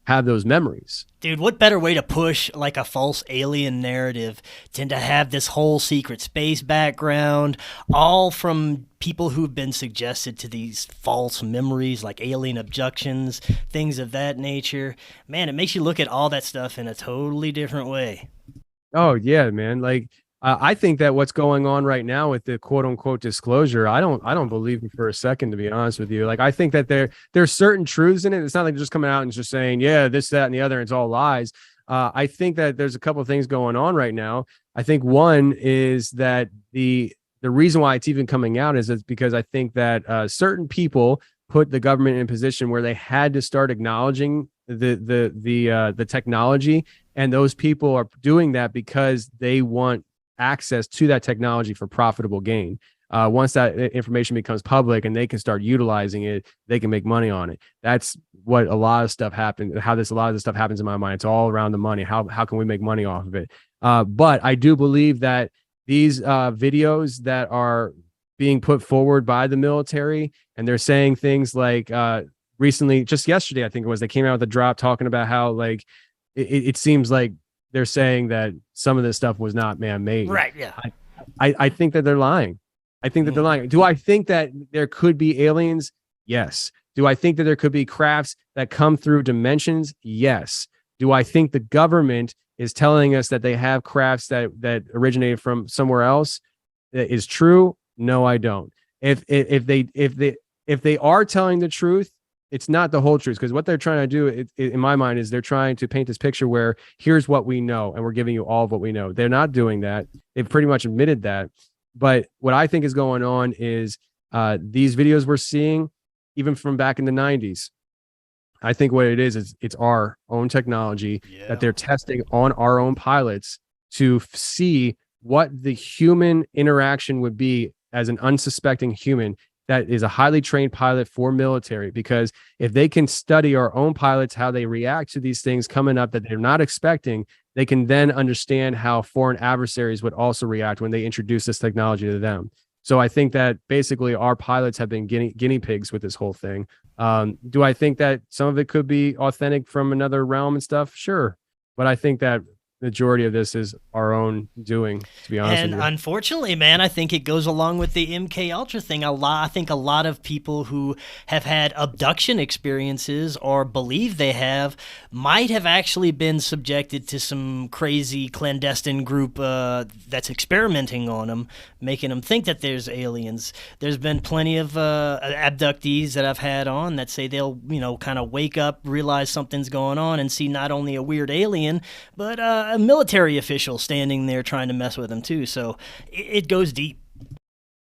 have those memories. Dude, what better way to push like a false alien narrative than to have this whole secret space background, all from people who've been suggested to these false memories like alien abductions, things of that nature. Man, it makes you look at all that stuff in a totally different way. Oh yeah, man. Like I think that what's going on right now with the quote unquote disclosure, I don't believe it for a second, to be honest with you. Like, I think that there's certain truths in it. It's not like just coming out and just saying, yeah, this, that, and the other, and it's all lies. I think that there's a couple of things going on right now. I think one is that the reason why it's even coming out is because I think that certain people put the government in a position where they had to start acknowledging the technology, and those people are doing that because they want access to that technology for profitable gain. Once that information becomes public and they can start utilizing it, they can make money on it. That's what a lot of stuff happens. A lot of this stuff happens in my mind. It's all around the money. How can we make money off of it? But I do believe that these videos that are being put forward by the military, and they're saying things like recently, just yesterday, I think it was, they came out with a drop talking about how like it seems like they're saying that some of this stuff was not man-made. Right. Yeah. I think that they're lying. I think that they're lying. Do I think that there could be aliens? Yes. Do I think that there could be crafts that come through dimensions? Yes. Do I think the government is telling us that they have crafts that originated from somewhere else that is true? No, I don't. If they are telling the truth, it's not the whole truth, because what they're trying to do, in my mind, is they're trying to paint this picture where here's what we know and we're giving you all of what we know. They're not doing that. They've pretty much admitted that. But what I think is going on is these videos we're seeing, even from back in the 90s, I think what it is it's our own technology that they're testing on our own pilots to see what the human interaction would be as an unsuspecting human that is a highly trained pilot for military. Because if they can study our own pilots, how they react to these things coming up that they're not expecting, they can then understand how foreign adversaries would also react when they introduce this technology to them. So I think that basically our pilots have been guinea pigs with this whole thing. Do I think that some of it could be authentic from another realm and stuff? Sure. But I think that majority of this is our own doing, to be honest And with you. unfortunately, man, I think it goes along with the MK Ultra thing. I think a lot of people who have had abduction experiences or believe they have might have actually been subjected to some crazy clandestine group that's experimenting on them, making them think that there's aliens. There's been plenty of abductees that I've had on that say they'll, kind of wake up, realize something's going on, and see not only a weird alien, but a military official standing there trying to mess with them too. So it goes deep.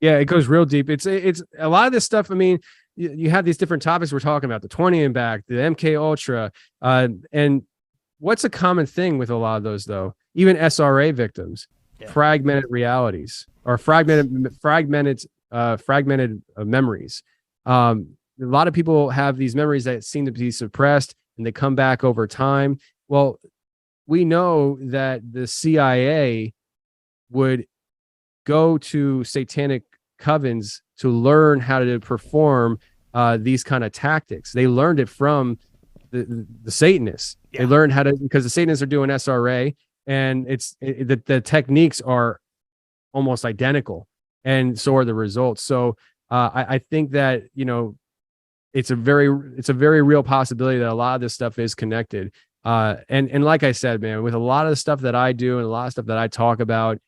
Yeah, it goes real deep. It's a lot of this stuff. I mean, you have these different topics we're talking about, the 20 and back, the MK Ultra, and what's a common thing with a lot of those though? Even SRA victims, fragmented realities or fragmented memories. A lot of people have these memories that seem to be suppressed and they come back over time. Well, we know that the CIA would go to satanic covens to learn how to perform these kind of tactics. They learned it from the Satanists. Yeah. They learned how to, because the Satanists are doing SRA, and the techniques are almost identical, and so are the results. So I think that it's a very real possibility that a lot of this stuff is connected. And like I said, man, with a lot of the stuff that I do and a lot of stuff that I talk about,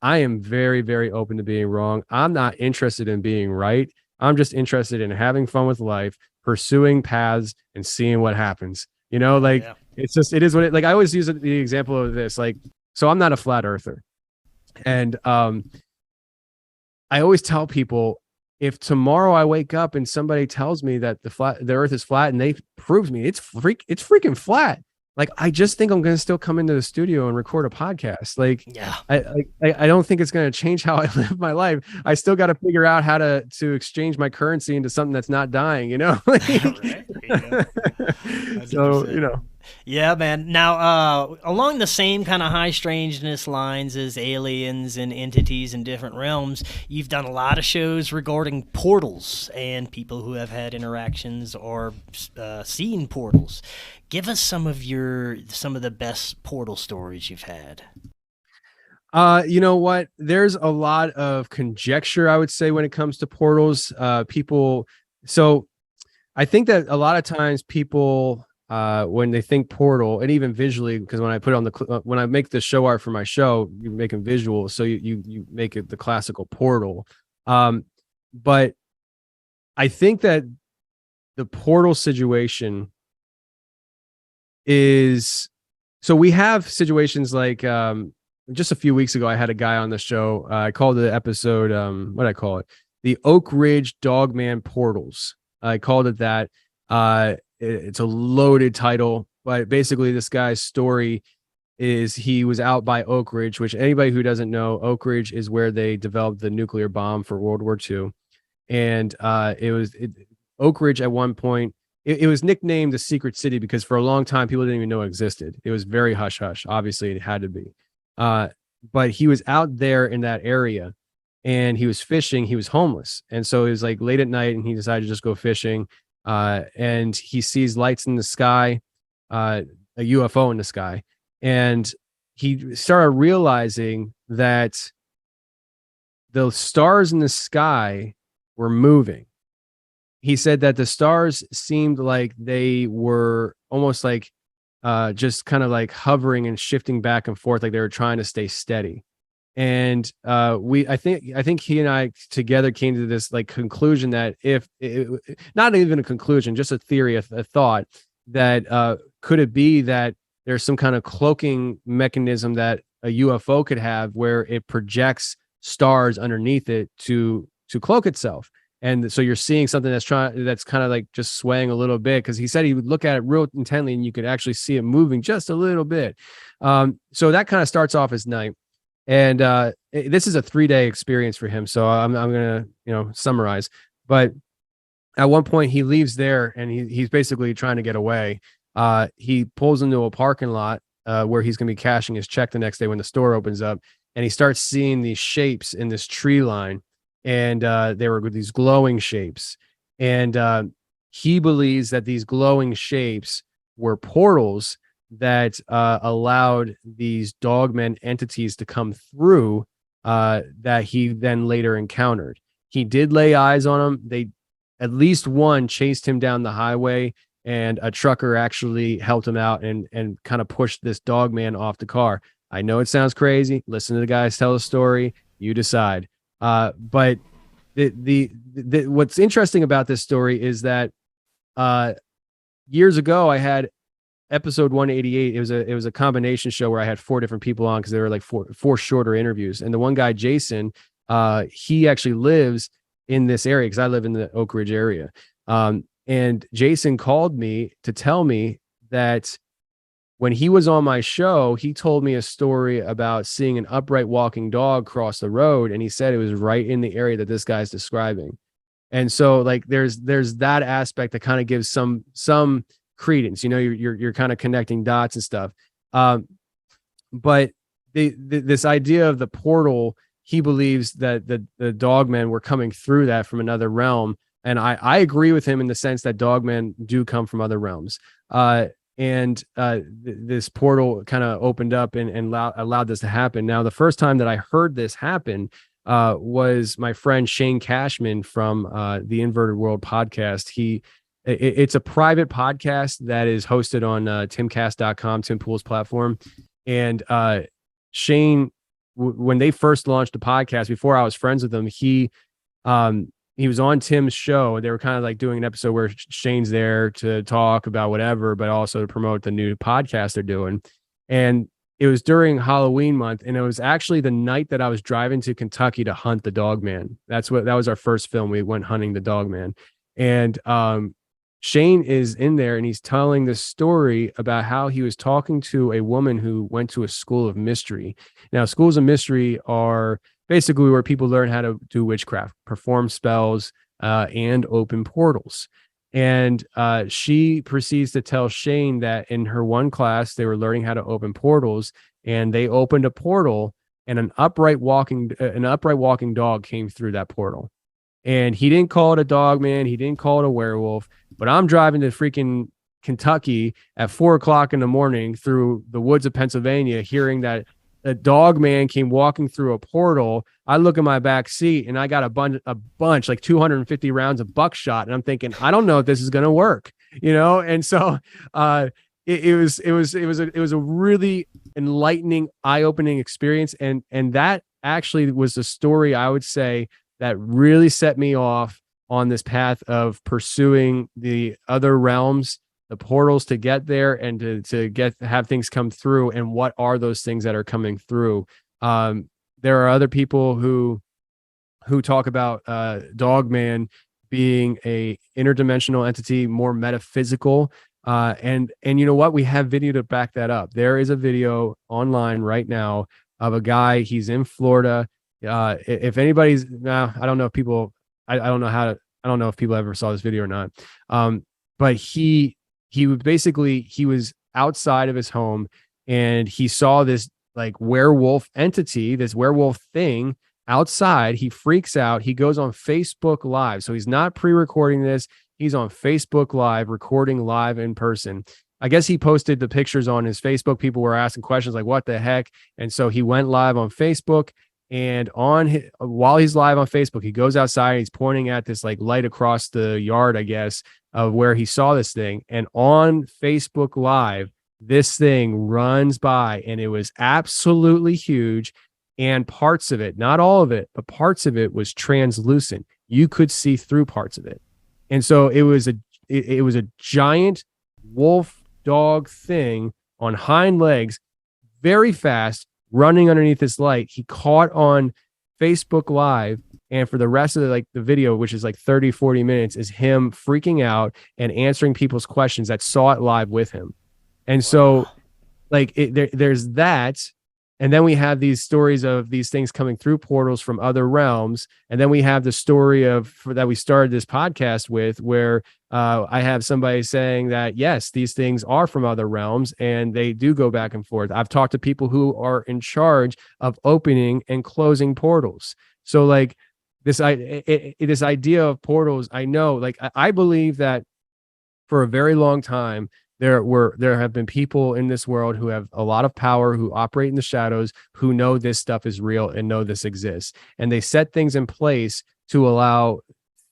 I am very, very open to being wrong. I'm not interested in being right. I'm just interested in having fun with life, pursuing paths, and seeing what happens. It is what it, like I always use the example of this. Like, so I'm not a flat earther. And I always tell people, if tomorrow I wake up and somebody tells me that the earth is flat and they prove to me it's freaking flat, like, I just think I'm going to still come into the studio and record a podcast. Like, yeah, I don't think it's going to change how I live my life. I still got to figure out how to exchange my currency into something that's not dying, Like, right. So, Yeah, man. Now, along the same kind of high strangeness lines as aliens and entities in different realms, you've done a lot of shows regarding portals and people who have had interactions or seen portals. Give us some of the best portal stories you've had. You know what? There's a lot of conjecture, I would say, when it comes to portals. So I think that a lot of times people, when they think portal, and even visually, because when I put on when I make the show art for my show, you make them visual, so you make it the classical portal. But I think that the portal situation is, so we have situations like just a few weeks ago I had a guy on the show. I called the episode what did I call it, the Oak Ridge Dogman portals. I called it that. It's a loaded title, but basically this guy's story is he was out by Oak Ridge, which anybody who doesn't know, Oak Ridge is where they developed the nuclear bomb for World War II. And Oak Ridge at one point, it was nicknamed the Secret City because for a long time, people didn't even know it existed. It was very hush hush. Obviously, it had to be. But he was out there in that area and he was fishing. He was homeless. And so it was like late at night and he decided to just go fishing. And he sees lights in the sky, a UFO in the sky. And he started realizing that the stars in the sky were moving. He said that the stars seemed like they were almost like just kind of like hovering and shifting back and forth, like they were trying to stay steady. And I think he and I together came to this like conclusion that not even a conclusion, just a theory, a thought that could it be that there's some kind of cloaking mechanism that a UFO could have where it projects stars underneath it to cloak itself. And so you're seeing something that's kind of like just swaying a little bit, because he said he would look at it real intently and you could actually see it moving just a little bit. So that kind of starts off his night. And this is a 3-day experience for him. So I'm going to, summarize. But at one point he leaves there and he's basically trying to get away. He pulls into a parking lot where he's going to be cashing his check the next day when the store opens up. And he starts seeing these shapes in this tree line. And they were these glowing shapes. And he believes that these glowing shapes were portals that allowed these Dogmen entities to come through that he then later encountered. He did lay eyes on them. They, at least one, chased him down the highway, and a trucker actually helped him out and kind of pushed this Dogman off the car. I know it sounds crazy. Listen to the guys tell the story. You decide. But the what's interesting about this story is that years ago I had episode 188. It was a combination show where I had 4 different people on because there were like four shorter interviews. And the one guy, Jason, he actually lives in this area because I live in the Oak Ridge area. And Jason called me to tell me that when he was on my show, he told me a story about seeing an upright walking dog cross the road. And he said it was right in the area that this guy's describing. And so like, there's that aspect that kind of gives some credence, you're kind of connecting dots and stuff. But this idea of the portal, he believes that the Dogmen were coming through that from another realm. And I agree with him in the sense that Dogmen do come from other realms. This portal kind of opened up and allowed this to happen. Now, the first time that I heard this happen was my friend Shane Cashman from the Inverted World podcast. It's a private podcast that is hosted on timcast.com, Tim Pool's platform. And Shane, when they first launched the podcast, before I was friends with him, he was on Tim's show. They were kind of like doing an episode where Shane's there to talk about whatever, but also to promote the new podcast they're doing. And it was during Halloween month, and it was actually the night that I was driving to Kentucky to hunt the Dogman. That was our first film. We went hunting the Dogman. And Shane is in there, and he's telling this story about how he was talking to a woman who went to a school of mystery. Now, schools of mystery are basically where people learn how to do witchcraft, perform spells, and open portals. And she proceeds to tell Shane that in her one class, they were learning how to open portals, and they opened a portal, and an upright walking dog came through that portal. And he didn't call it a Dogman. He didn't call it a werewolf. But I'm driving to freaking Kentucky at 4:00 in the morning through the woods of Pennsylvania, hearing that a Dogman came walking through a portal. I look in my back seat, and I got a bunch, like 250 rounds of buckshot. And I'm thinking, I don't know if this is going to work, And so it was a really enlightening, eye-opening experience. And that actually was the story, I would say, that really set me off on this path of pursuing the other realms, the portals to get there, and to have things come through. And what are those things that are coming through? There are other people who talk about Dogman being a interdimensional entity, more metaphysical. And you know what? We have video to back that up. There is a video online right now of a guy. He's in Florida. If anybody's, I don't know if people, I don't know if people ever saw this video or not. But he was outside of his home, and he saw this like werewolf entity, this werewolf thing outside. He freaks out. He goes on Facebook Live. So he's not pre-recording this. He's on Facebook Live, recording live in person. I guess he posted the pictures on his Facebook. People were asking questions like, what the heck? And so he went live on Facebook. And while he's live on Facebook, he goes outside. He's pointing at this like light across the yard, I guess, of where he saw this thing. And on Facebook Live, this thing runs by, and it was absolutely huge. And parts of it, not all of it, but parts of it was translucent. You could see through parts of it. And so it was a giant wolf dog thing on hind legs, very fast, running underneath this light. He caught on Facebook Live, and for the rest of the video, which is like 30-40 minutes, is him freaking out and answering people's questions that saw it live with him. And so there's that. And then we have these stories of these things coming through portals from other realms. And then we have the story that we started this podcast with, where I have somebody saying that, yes, these things are from other realms, and they do go back and forth. I've talked to people who are in charge of opening and closing portals. So like this idea of portals, I know, like I believe that for a very long time, there have been people in this world who have a lot of power, who operate in the shadows, who know this stuff is real and know this exists. And they set things in place to allow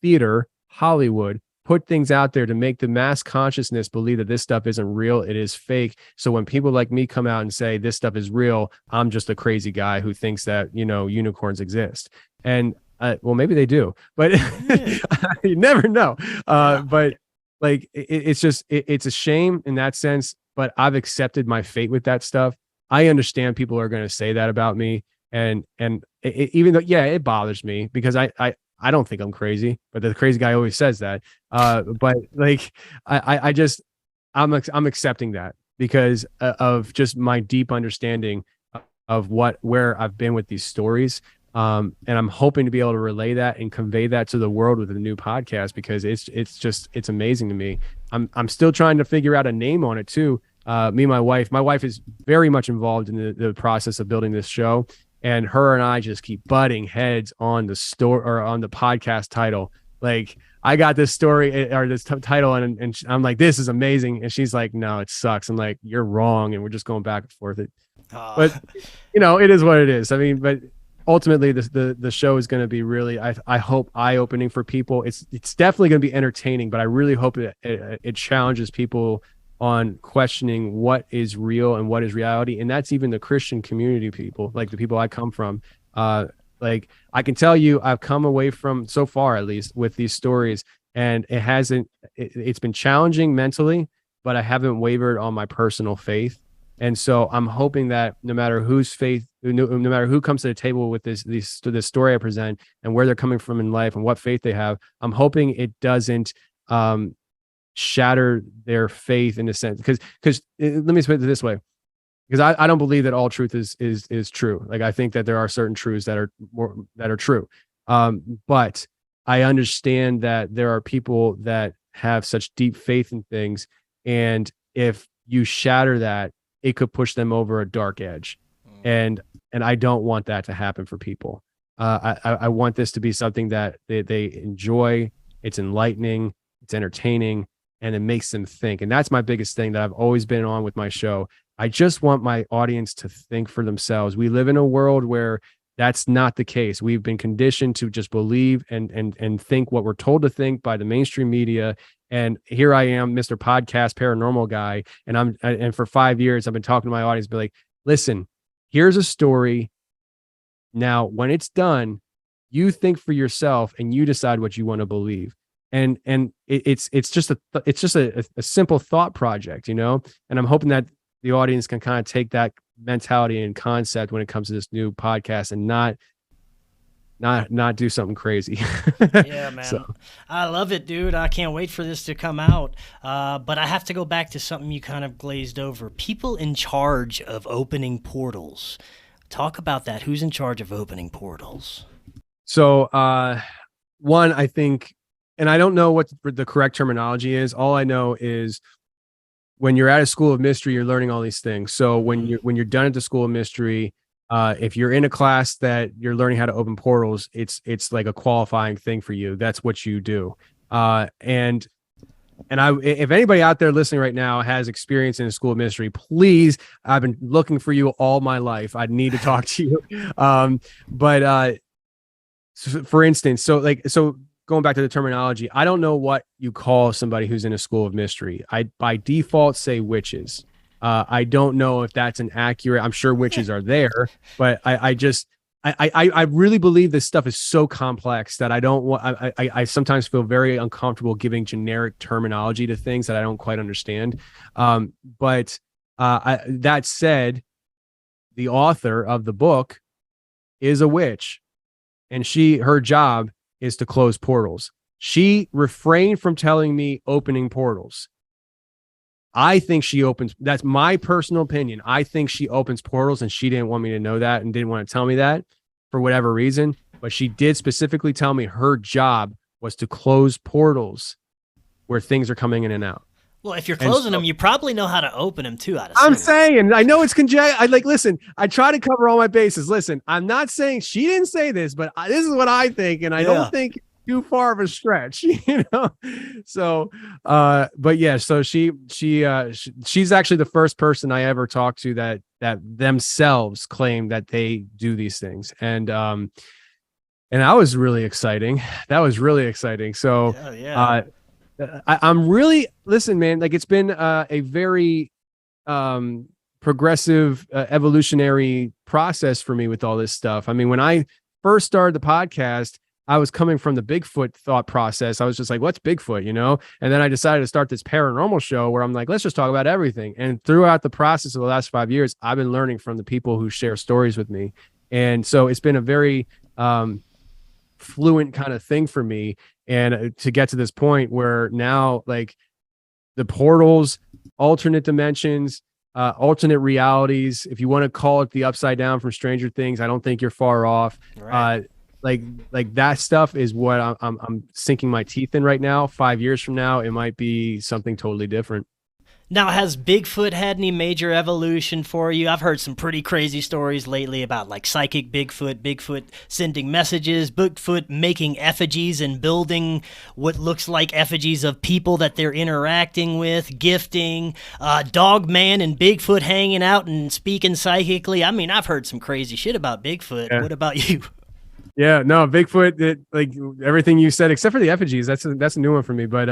theater, Hollywood, put things out there to make the mass consciousness believe that this stuff isn't real, it is fake. So when people like me come out and say this stuff is real, I'm just a crazy guy who thinks that, unicorns exist. And well, maybe they do, but you never know. But like, it's just, it's a shame in that sense, but I've accepted my fate with that stuff. I understand people are going to say that about me. And even though, yeah, it bothers me because I don't think I'm crazy, but the crazy guy always says that. But like, I'm accepting that because of just my deep understanding of where I've been with these stories. And I'm hoping to be able to relay that and convey that to the world with a new podcast because it's amazing to me. I'm still trying to figure out a name on it too. Me and my wife is very much involved in the process of building this show, and her and I just keep butting heads on the store or on the podcast title. Like, I got this story or this title and I'm like, this is amazing. And she's like, no, it sucks. I'm like, you're wrong. And we're just going back and forth. But it is what it is. I mean, but ultimately the show is going to be really, I hope, eye-opening for people. It's definitely going to be entertaining, but I really hope it challenges people on questioning what is real and what is reality. And that's even the Christian community people, like the people I come from. Like, I can tell you, I've come away from, so far at least, with these stories, and it's been challenging mentally, but I haven't wavered on my personal faith. And so I'm hoping that no matter whose faith, no matter who comes to the table with this story I present and where they're coming from in life and what faith they have, I'm hoping it doesn't shatter their faith in a sense. Because let me put it this way, because I don't believe that all truth is true. Like, I think that there are certain truths that are true. But I understand that there are people that have such deep faith in things, and if you shatter that, it could push them over a dark edge. And I don't want that to happen for people. I want this to be something that they enjoy. It's enlightening, it's entertaining, and it makes them think. And that's my biggest thing that I've always been on with my show. I just want my audience to think for themselves. We live in a world where that's not the case. We've been conditioned to just believe and think what we're told to think by the mainstream media. And here I am, Mr. Podcast Paranormal Guy. And for 5 years, I've been talking to my audience, be like, listen, here's a story. Now, when it's done, you think for yourself and you decide what you want to believe. And it's just a simple thought project, And I'm hoping that the audience can kind of take that mentality and concept when it comes to this new podcast and not do something crazy. Yeah, man. So. I love it, dude. I can't wait for this to come out. But I have to go back to something you kind of glazed over. People in charge of opening portals. Talk about that. Who's in charge of opening portals? So, one, I think, and I don't know what the correct terminology is. All I know is when you're at a school of mystery, you're learning all these things. So when you're done at the school of mystery, if you're in a class that you're learning how to open portals, it's like a qualifying thing for you. That's what you do. And if anybody out there listening right now has experience in a school of mystery, please, I've been looking for you all my life. I need to talk to you. But for instance, so going back to the terminology, I don't know what you call somebody who's in a school of mystery. I by default say witches. I don't know if that's an accurate. I'm sure witches are there, but I really believe this stuff is so complex that I don't want. I sometimes feel very uncomfortable giving generic terminology to things that I don't quite understand. But that said, the author of the book is a witch, and her job is to close portals. She refrained from telling me opening portals. I think she opens, that's my personal opinion. I think she opens portals, and she didn't want me to know that and didn't want to tell me that for whatever reason. But she did specifically tell me her job was to close portals where things are coming in and out. Well, if you're closing them, you probably know how to open them too. I'm saying, I know it's listen, I try to cover all my bases. Listen, I'm not saying she didn't say this, but this is what I think. And I don't think too far of a stretch, So, but yeah, so she's actually the first person I ever talked to that themselves claim that they do these things, and that was really exciting. That was really exciting. So, yeah. I'm really listen, man. Like it's been a very progressive evolutionary process for me with all this stuff. I mean, when I first started the podcast, I was coming from the Bigfoot thought process. I was just like, what's Bigfoot, And then I decided to start this paranormal show where I'm like, let's just talk about everything. And throughout the process of the last 5 years, I've been learning from the people who share stories with me. And so it's been a very fluent kind of thing for me. And to get to this point where now, like, the portals, alternate dimensions, alternate realities, if you want to call it the upside down from Stranger Things, I don't think you're far off. Right. Like that stuff is what I'm sinking my teeth in right now. 5 years from now, it might be something totally different. Now, has Bigfoot had any major evolution for you? I've heard some pretty crazy stories lately about like psychic Bigfoot sending messages, Bigfoot making effigies and building what looks like effigies of people that they're interacting with, gifting, Dogman and Bigfoot hanging out and speaking psychically. I mean, I've heard some crazy shit about Bigfoot. Yeah. What about you? Yeah, no, Bigfoot, like everything you said, except for the effigies, that's a new one for me. But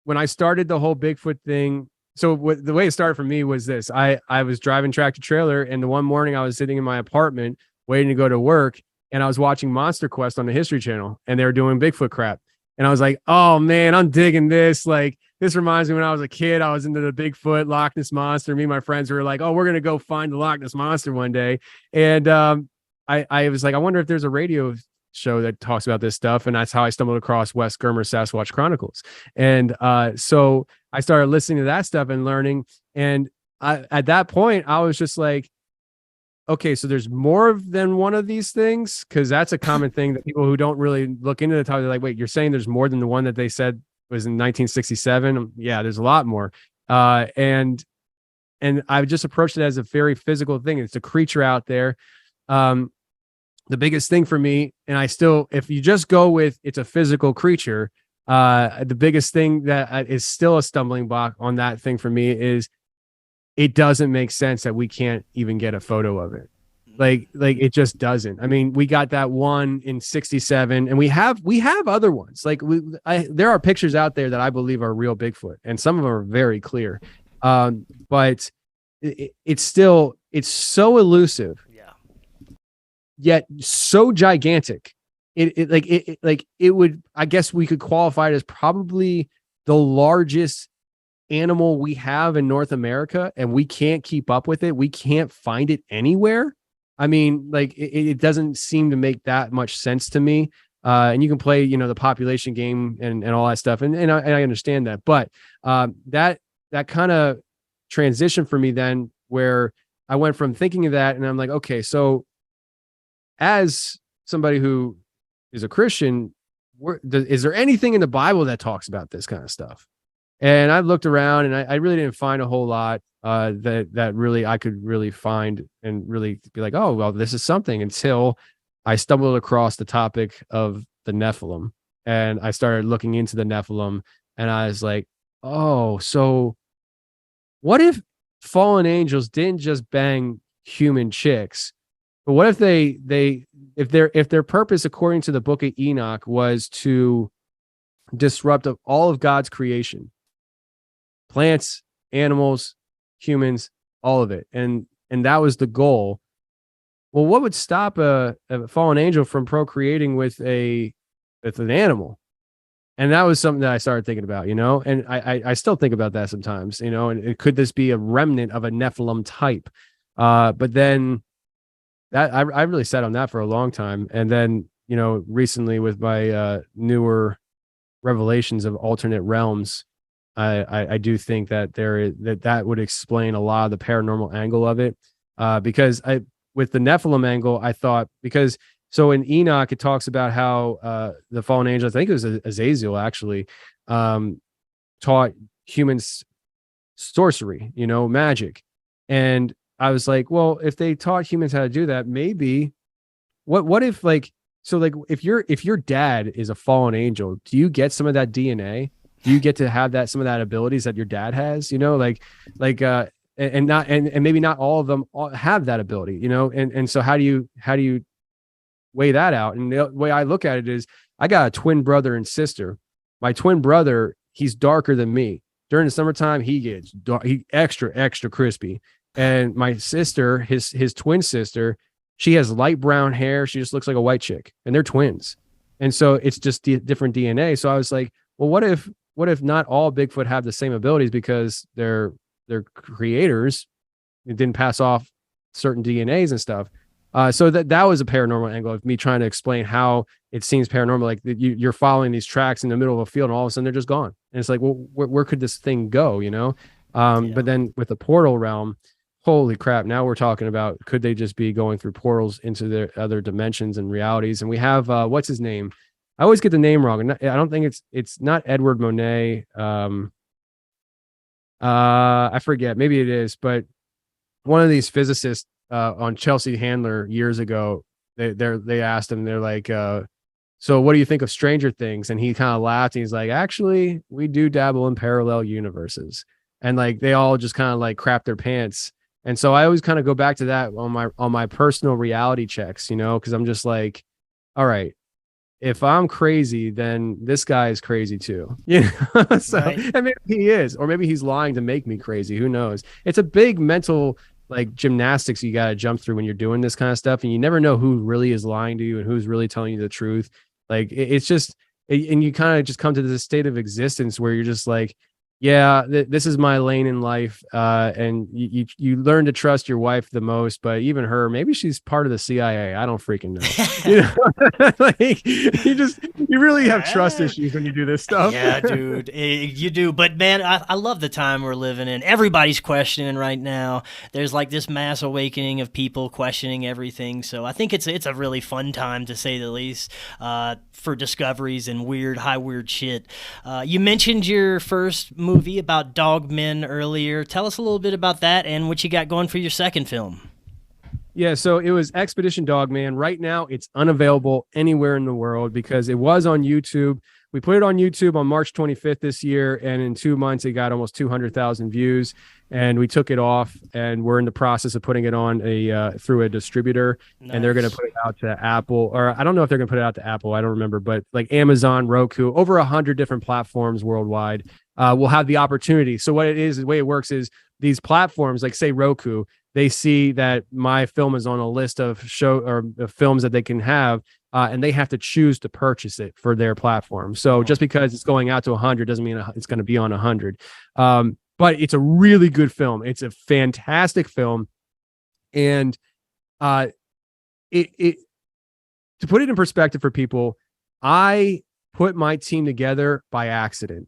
when I started the whole Bigfoot thing, so the way it started for me was this. I was driving tractor trailer, and the one morning I was sitting in my apartment waiting to go to work, and I was watching Monster Quest on the History Channel, and they were doing Bigfoot crap. And I was like, oh man, I'm digging this. Like, this reminds me when I was a kid, I was into the Bigfoot, Loch Ness Monster. Me and my friends were like, oh, we're going to go find the Loch Ness Monster one day. And I was like, I wonder if there's a radio show that talks about this stuff, and that's how I stumbled across Wes Germer's Sasquatch Chronicles. And so I started listening to that stuff and learning, and at that point I was just like, okay, so there's more than one of these things, because that's a common thing that people who don't really look into the topic, they're like, wait, you're saying there's more than the one that they said was in 1967? Yeah, there's a lot more. And I've just approached it as a very physical thing. It's a creature out there. The biggest thing for me, and if you just go with it's a physical creature, the biggest thing that is still a stumbling block on that thing for me is it doesn't make sense that we can't even get a photo of it. Like it just doesn't. I mean, we got that one in 67, and we have other ones. Like there are pictures out there that I believe are real Bigfoot, and some of them are very clear. But it's so elusive. Yet so gigantic. It would, I guess we could qualify it as probably the largest animal we have in North America, and we can't keep up with it. We can't find it anywhere. I mean, like it doesn't seem to make that much sense to me. And you can play, the population game and all that stuff. And I understand that, but that kind of transition for me then, where I went from thinking of that and I'm like, okay, so as somebody who is a Christian, is there anything in the Bible that talks about this kind of stuff? And I looked around, and I really didn't find a whole lot that really I could really find and really be like, oh, well, this is something, until I stumbled across the topic of the Nephilim, and I started looking into the Nephilim, and I was like, oh, so what if fallen angels didn't just bang human chicks? But what if if their purpose, according to the book of Enoch, was to disrupt all of God's creation, plants, animals, humans, all of it, and that was the goal? Well, what would stop a fallen angel from procreating with an animal? And that was something that I started thinking about, and I still think about that sometimes, and could this be a remnant of a Nephilim type? But then that I really sat on that for a long time. And then, recently with my newer revelations of alternate realms, I do think that that would explain a lot of the paranormal angle of it. Because with the Nephilim angle, I thought, so in Enoch, it talks about how the fallen angel, I think it was Azazel actually, taught humans sorcery, magic. And I was like, well, if they taught humans how to do that, maybe what if, like, So like if your dad is a fallen angel, do you get some of that DNA? Do you get to have some of that abilities that your dad has? Like and not and maybe not all of them have that ability, and so how do you weigh that out? And the way I look at it is, I got a twin brother and sister. My twin brother, he's darker than me. During the summertime, he gets he extra crispy. And my sister, his twin sister, she has light brown hair. She just looks like a white chick, and they're twins. And so it's just different DNA. So I was like, well, what if not all Bigfoot have the same abilities because their creators didn't pass off certain DNAs and stuff. So that was a paranormal angle of me trying to explain how it seems paranormal. Like you're following these tracks in the middle of a field, and all of a sudden they're just gone. And it's like, well, where could this thing go? But then with the portal realm, holy crap! Now we're talking about, could they just be going through portals into their other dimensions and realities? And we have what's his name? I always get the name wrong. I don't think it's not Edward Monet. I forget. Maybe it is, but one of these physicists on Chelsea Handler years ago, they asked him, they're like, so what do you think of Stranger Things? And he kind of laughed, and he's like, actually, we do dabble in parallel universes. And like they all just kind of like crap their pants. And so I always kind of go back to that on my personal reality checks, because I'm just like, all right, if I'm crazy, then this guy is crazy too. So right. And maybe he is, or maybe he's lying to make me crazy. Who knows? It's a big mental like gymnastics you got to jump through when you're doing this kind of stuff, and you never know who really is lying to you and who's really telling you the truth. Like it's just, and you kind of just come to this state of existence where you're just like, yeah, this is my lane in life. And you learn to trust your wife the most, but even her, maybe she's part of the CIA. I don't freaking know. Like you really have trust issues when you do this stuff. Yeah, dude, you do. But man, I love the time we're living in. Everybody's questioning right now. There's like this mass awakening of people questioning everything. So I think it's a really fun time, to say the least, for discoveries and high weird shit. You mentioned your first movie about Dogmen earlier. Tell us a little bit about that and what you got going for your second film. Yeah, so it was Expedition Dogman. Right now, it's unavailable anywhere in the world because it was on YouTube. We put it on YouTube on March 25th this year, and in 2 months, it got almost 200,000 views. And we took it off, and we're in the process of putting it on through a distributor. Nice. And they're going to put it out to Apple, or I don't know if they're going to put it out to Apple. I don't remember, but like Amazon, Roku, over 100 different platforms worldwide will have the opportunity. So what it is, the way it works is these platforms, like say Roku, they see that my film is on a list of films that they can have, and they have to choose to purchase it for their platform. So just because it's going out to 100 doesn't mean it's going to be on 100. But it's a really good film. It's a fantastic film. And to put it in perspective for people, I put my team together by accident.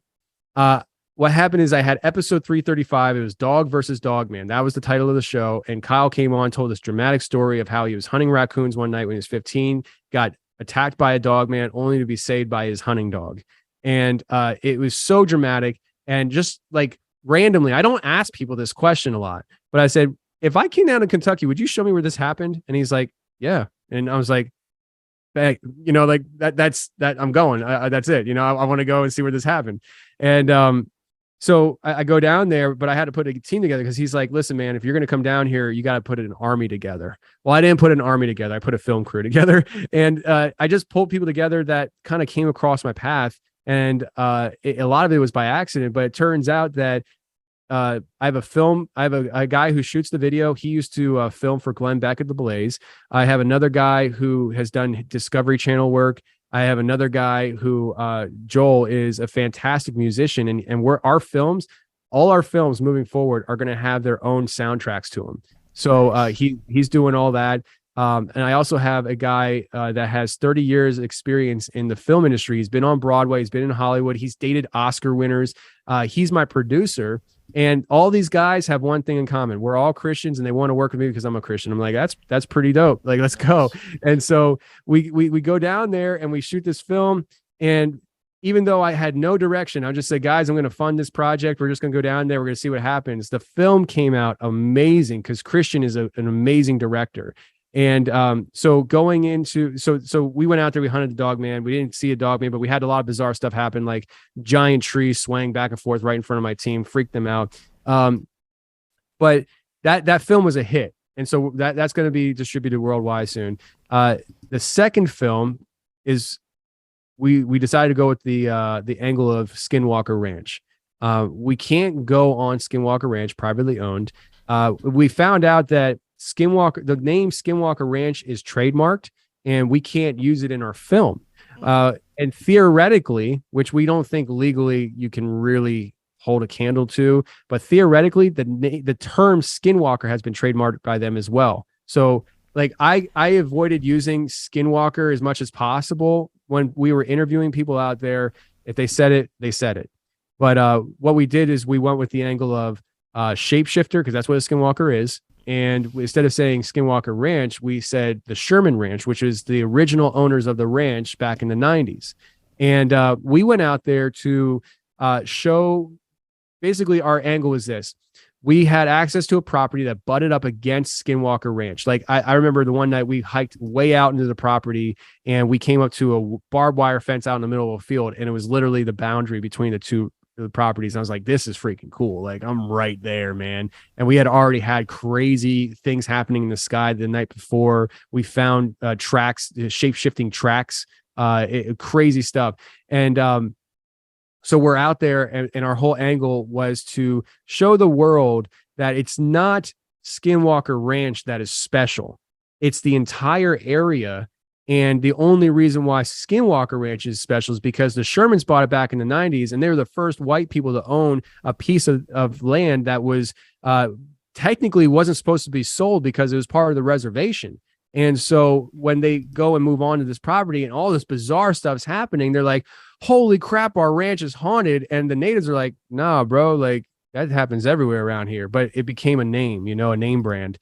What happened is I had episode 335. It was Dog versus Dogman. That was the title of the show. And Kyle came on, told this dramatic story of how he was hunting raccoons one night when he was 15, got attacked by a dogman only to be saved by his hunting dog. And it was so dramatic. And just like randomly, I don't ask people this question a lot, but I said, if I came down to Kentucky, would you show me where this happened? And he's like, yeah. And I was like, like that's I'm going. That's it. I want to go and see where this happened. And so I go down there, but I had to put a team together because he's like, listen, man, if you're going to come down here, you got to put an army together. Well, I didn't put an army together. I put a film crew together, and I just pulled people together that kind of came across my path. And a lot of it was by accident, but it turns out that I have a guy who shoots the video. He used to film for Glenn Beck at the Blaze. I have another guy who has done Discovery Channel work. I have another guy who, Joel, is a fantastic musician, and all our films moving forward are going to have their own soundtracks to them. So he's doing all that. And I also have a guy that has 30 years experience in the film industry. He's been on Broadway. He's been in Hollywood. He's dated Oscar winners. He's my producer. And all these guys have one thing in common. We're all Christians, and they want to work with me because I'm a Christian. I'm like, that's pretty dope. Like, let's go. And so we go down there and we shoot this film. And even though I had no direction, I just said, guys, I'm going to fund this project. We're just going to go down there. We're going to see what happens. The film came out amazing because Christian is an amazing director. And so going into so we went out there, we hunted the Dogman. We didn't see a Dogman, but we had a lot of bizarre stuff happen, like giant trees swaying back and forth right in front of my team, freaked them out. But that film was a hit, and so that's going to be distributed worldwide soon. The second film is we decided to go with the angle of Skinwalker Ranch. We can't go on Skinwalker Ranch, privately owned. We found out that the name Skinwalker Ranch is trademarked, and we can't use it in our film. And theoretically, which we don't think legally you can really hold a candle to, but theoretically, the term Skinwalker has been trademarked by them as well. So, like, I avoided using Skinwalker as much as possible when we were interviewing people out there. If they said it, they said it. But what we did is we went with the angle of Shapeshifter, because that's what a Skinwalker is. And instead of saying Skinwalker Ranch, we said the Sherman Ranch, which is the original owners of the ranch back in the 90s. And we went out there to show, basically our angle was this. We had access to a property that butted up against Skinwalker Ranch. Like I remember the one night we hiked way out into the property, and we came up to a barbed wire fence out in the middle of a field, and it was literally the boundary between the properties. And I was like, this is freaking cool. Like, I'm right there, man. And we had already had crazy things happening in the sky the night before. We found tracks, shape-shifting tracks, crazy stuff. And so we're out there, and our whole angle was to show the world that it's not Skinwalker Ranch that is special. It's the entire area. And the only reason why Skinwalker Ranch is special is because the Shermans bought it back in the 90s, and they were the first white people to own a piece of land that was technically wasn't supposed to be sold because it was part of the reservation. And so when they go and move on to this property and all this bizarre stuff's happening, they're like, holy crap, our ranch is haunted. And the natives are like, nah, bro, like that happens everywhere around here. But it became a name, a name brand.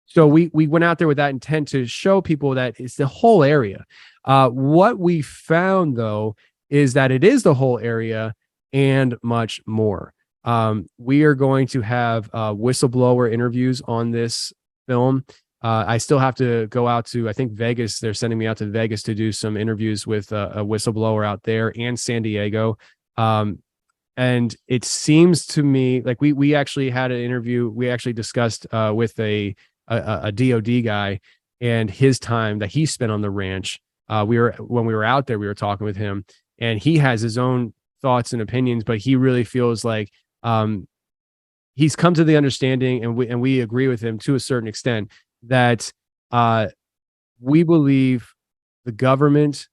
So we went out there with that intent to show people that it's the whole area. What we found, though, is that it is the whole area and much more. We are going to have whistleblower interviews on this film. I still have to go out to, I think, Vegas. They're sending me out to Vegas to do some interviews with a whistleblower out there, and San Diego. And it seems to me like we actually had an interview. We actually discussed with a DOD guy and his time that he spent on the ranch. When we were out there, we were talking with him, and he has his own thoughts and opinions, but he really feels like he's come to the understanding, and we agree with him to a certain extent, that we believe the government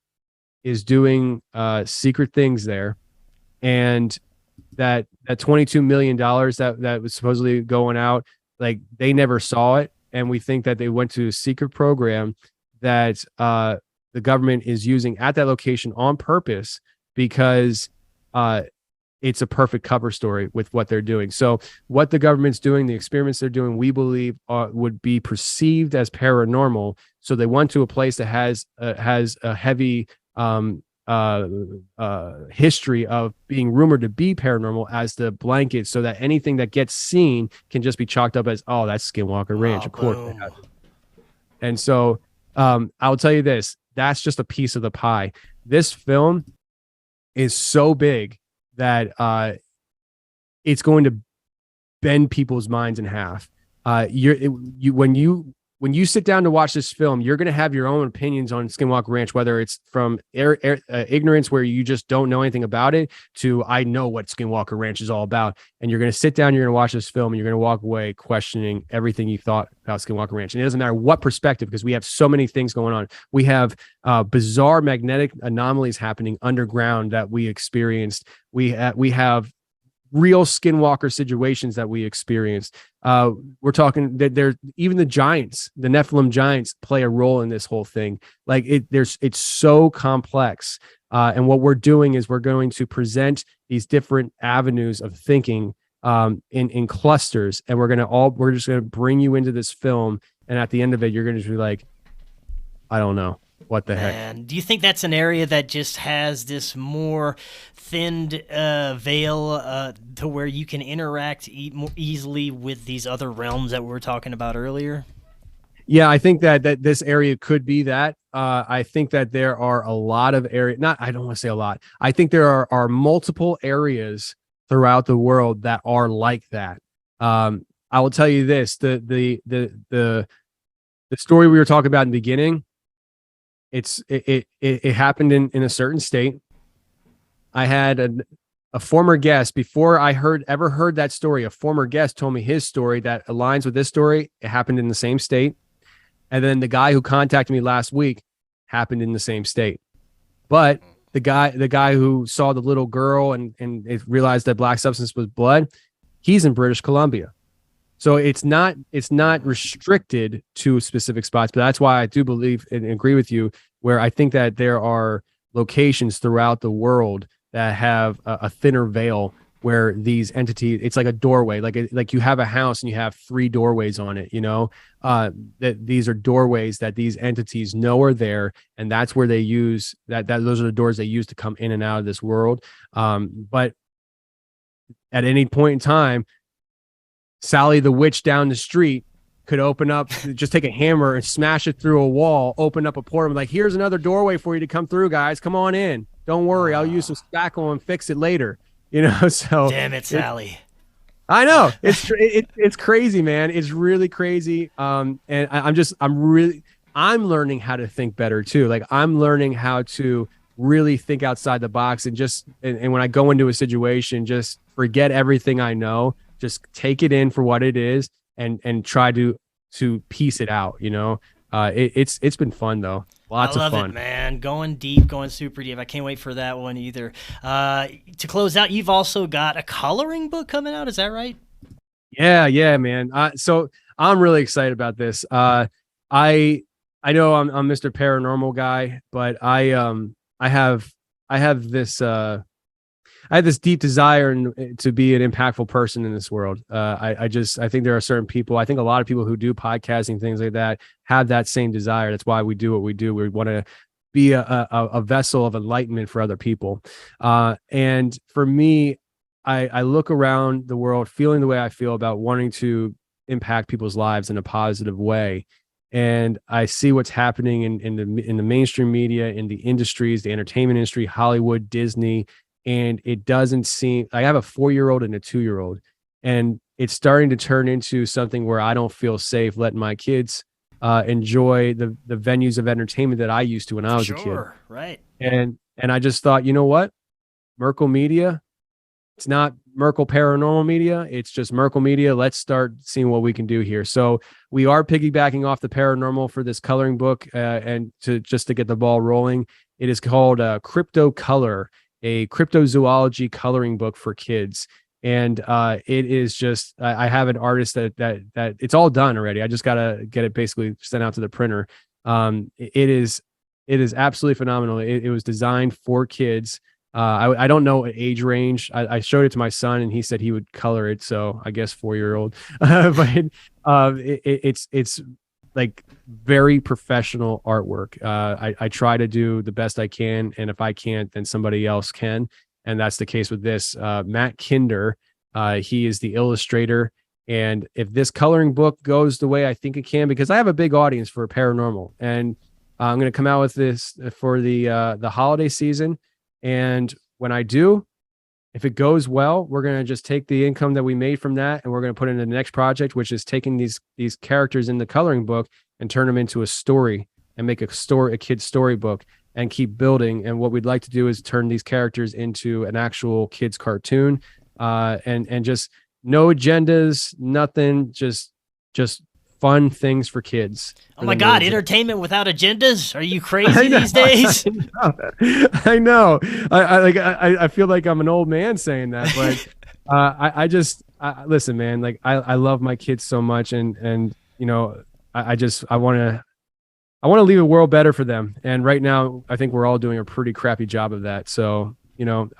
is doing secret things there, and that $22 million that was supposedly going out, like, they never saw it. And we think that they went to a secret program that the government is using at that location on purpose, because it's a perfect cover story with what they're doing. So what the government's doing, the experiments they're doing, we believe would be perceived as paranormal. So they went to a place that has a heavy history of being rumored to be paranormal as the blanket, so that anything that gets seen can just be chalked up as, oh, that's Skinwalker Ranch. Of course. And so I'll tell you this, that's just a piece of the pie. This film is so big that it's going to bend people's minds in half. When you sit down to watch this film, you're going to have your own opinions on Skinwalker Ranch, whether it's from ignorance, where you just don't know anything about it, to I know what Skinwalker Ranch is all about. And you're going to sit down, you're going to watch this film, and you're going to walk away questioning everything you thought about Skinwalker Ranch. And it doesn't matter what perspective, because we have so many things going on. We have bizarre magnetic anomalies happening underground that we experienced. We have real Skinwalker situations that we experienced. We're talking that there's even the giants, the Nephilim giants, play a role in this whole thing. Like it's so complex. And what we're doing is we're going to present these different avenues of thinking in clusters, and we're just going to bring you into this film. And at the end of it, you're going to be like, I don't know. What the heck? And do you think that's an area that just has this more thinned veil to where you can interact more easily with these other realms that we were talking about earlier? Yeah, I think that this area could be that. I think that there are a lot of areas. Not, I don't want to say a lot. I think there are multiple areas throughout the world that are like that. I will tell you this: the story we were talking about in the beginning. It happened in a certain state. I had a former guest before I ever heard that story. A former guest told me his story that aligns with this story. It happened in the same state. And then the guy who contacted me last week happened in the same state. But the guy who saw the little girl and it realized that black substance was blood, he's in British Columbia. So it's not restricted to specific spots. But that's why I do believe and agree with you, where I think that there are locations throughout the world that have a thinner veil, where these entities, it's like a doorway, like you have a house and you have 3 doorways on it, that these are doorways that these entities know are there. And that's where they use that those are the doors they use to come in and out of this world. But at any point in time, Sally the witch down the street could open up, just take a hammer and smash it through a wall, open up a portal, like, here's another doorway for you to come through, guys. Come on in. Don't worry. I'll use some spackle and fix it later. So damn it, Sally. I know it's crazy, man. It's really crazy. And I'm learning how to think better too. Like, I'm learning how to really think outside the box and when I go into a situation, just forget everything I know, just take it in for what it is and try to piece it out. It's been fun though. Lots of fun. I love it, man. Going deep, going super deep. I can't wait for that one either. To close out, you've also got a coloring book coming out. Is that right? Yeah, man. So I'm really excited about this. I know I'm Mr. Paranormal guy, but I have this deep desire to be an impactful person in this world. I think there are certain people. I think a lot of people who do podcasting, things like that, have that same desire. That's why we do what we do. We want to be a vessel of enlightenment for other people. And for me, I look around the world feeling the way I feel about wanting to impact people's lives in a positive way. And I see what's happening in the mainstream media, in the industries, the entertainment industry, Hollywood, Disney. And it doesn't seem, I have a 4-year-old and a 2-year-old, and it's starting to turn into something where I don't feel safe letting my kids enjoy the venues of entertainment that I used to when I was a kid. Right. And I just thought, you know what? Merkel Media, it's not Merkel Paranormal Media. It's just Merkel Media. Let's start seeing what we can do here. So we are piggybacking off the paranormal for this coloring book, and to get the ball rolling. It is called Crypto Color, a cryptozoology coloring book for kids. And it is just, I have an artist that it's all done already. I just got to get it basically sent out to the printer. It is absolutely phenomenal. It was designed for kids. I don't know age range. I showed it to my son and he said he would color it. So I guess 4-year-old, but it's like very professional artwork. I try to do the best I can, and if I can't, then somebody else can, and that's the case with this. Matt Kinder, he is the illustrator, and if this coloring book goes the way I think it can, because I have a big audience for paranormal, and I'm going to come out with this for the holiday season, and when I do, if it goes well, we're going to just take the income that we made from that and we're going to put it into the next project, which is taking these characters in the coloring book and turn them into a story and make a kid's storybook and keep building. And what we'd like to do is turn these characters into an actual kid's cartoon, and just no agendas, nothing, just fun things for kids. Oh my God, entertainment without agendas? Are you crazy these days? I know. I feel like I'm an old man saying that, but I listen, man, like I love my kids so much, and I want to leave the world better for them. And right now, I think we're all doing a pretty crappy job of that. So,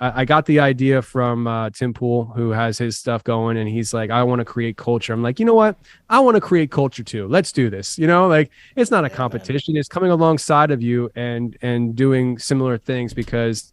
I got the idea from Tim Pool, who has his stuff going, and he's like, I want to create culture. I'm like, you know what? I want to create culture too. Let's do this. Like, it's not a competition. It's coming alongside of you and doing similar things, because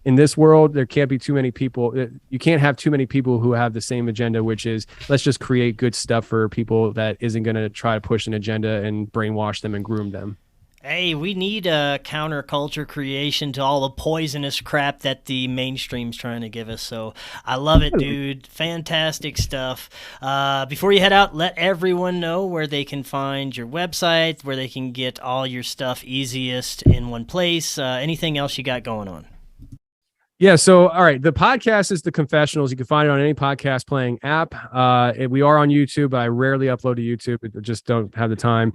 in this world, there can't be too many people. You can't have too many people who have the same agenda, which is let's just create good stuff for people that isn't going to try to push an agenda and brainwash them and groom them. Hey, we need a counterculture creation to all the poisonous crap that the mainstream's trying to give us. So I love it, dude. Fantastic stuff. Before you head out, let everyone know where they can find your website, where they can get all your stuff easiest in one place. Anything else you got going on? Yeah. So, all right. The podcast is The Confessionals. You can find it on any podcast playing app. We are on YouTube, but I rarely upload to YouTube. I just don't have the time.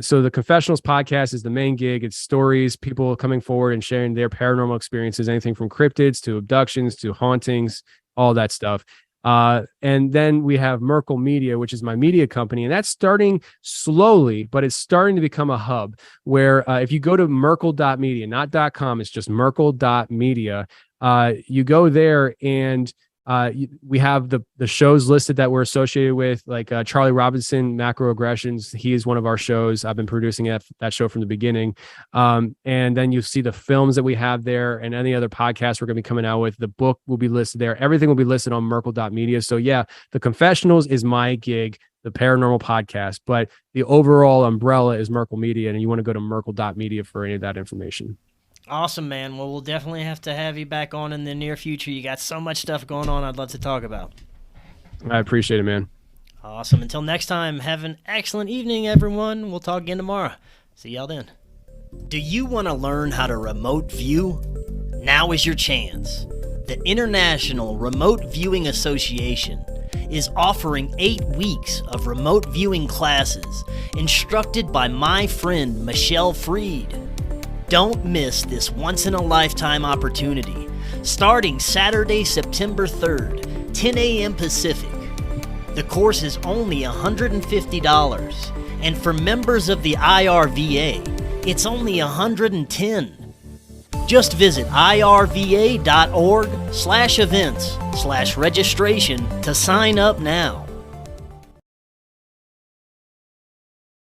So The Confessionals podcast is the main gig. It's stories, people coming forward and sharing their paranormal experiences, anything from cryptids to abductions to hauntings, all that stuff. And then we have Merkel Media, which is my media company, and that's starting slowly, but it's starting to become a hub where if you go to merkel.media, not .com, it's just merkel.media, you go there and we have the shows listed that we're associated with, like Charlie Robinson, Macroaggressions. He is one of our shows. I've been producing that show from the beginning. And then you see the films that we have there and any other podcasts we're going to be coming out with. The book will be listed there. Everything will be listed on merkel.media. So yeah, The Confessionals is my gig, the paranormal podcast, but the overall umbrella is Merkel Media, and you want to go to merkel.media for any of that information. Awesome, man. Well, we'll definitely have to have you back on in the near future. You got so much stuff going on I'd love to talk about. I appreciate it, man. Awesome. Until next time, have an excellent evening, everyone. We'll talk again tomorrow. See y'all then. Do you want to learn how to remote view? Now is your chance. The International Remote Viewing Association is offering 8 weeks of remote viewing classes instructed by my friend Michelle Freed. Don't miss this once-in-a-lifetime opportunity, starting Saturday, September 3rd, 10 a.m. Pacific. The course is only $150, and for members of the IRVA, it's only $110. Just visit irva.org/events/registration to sign up now.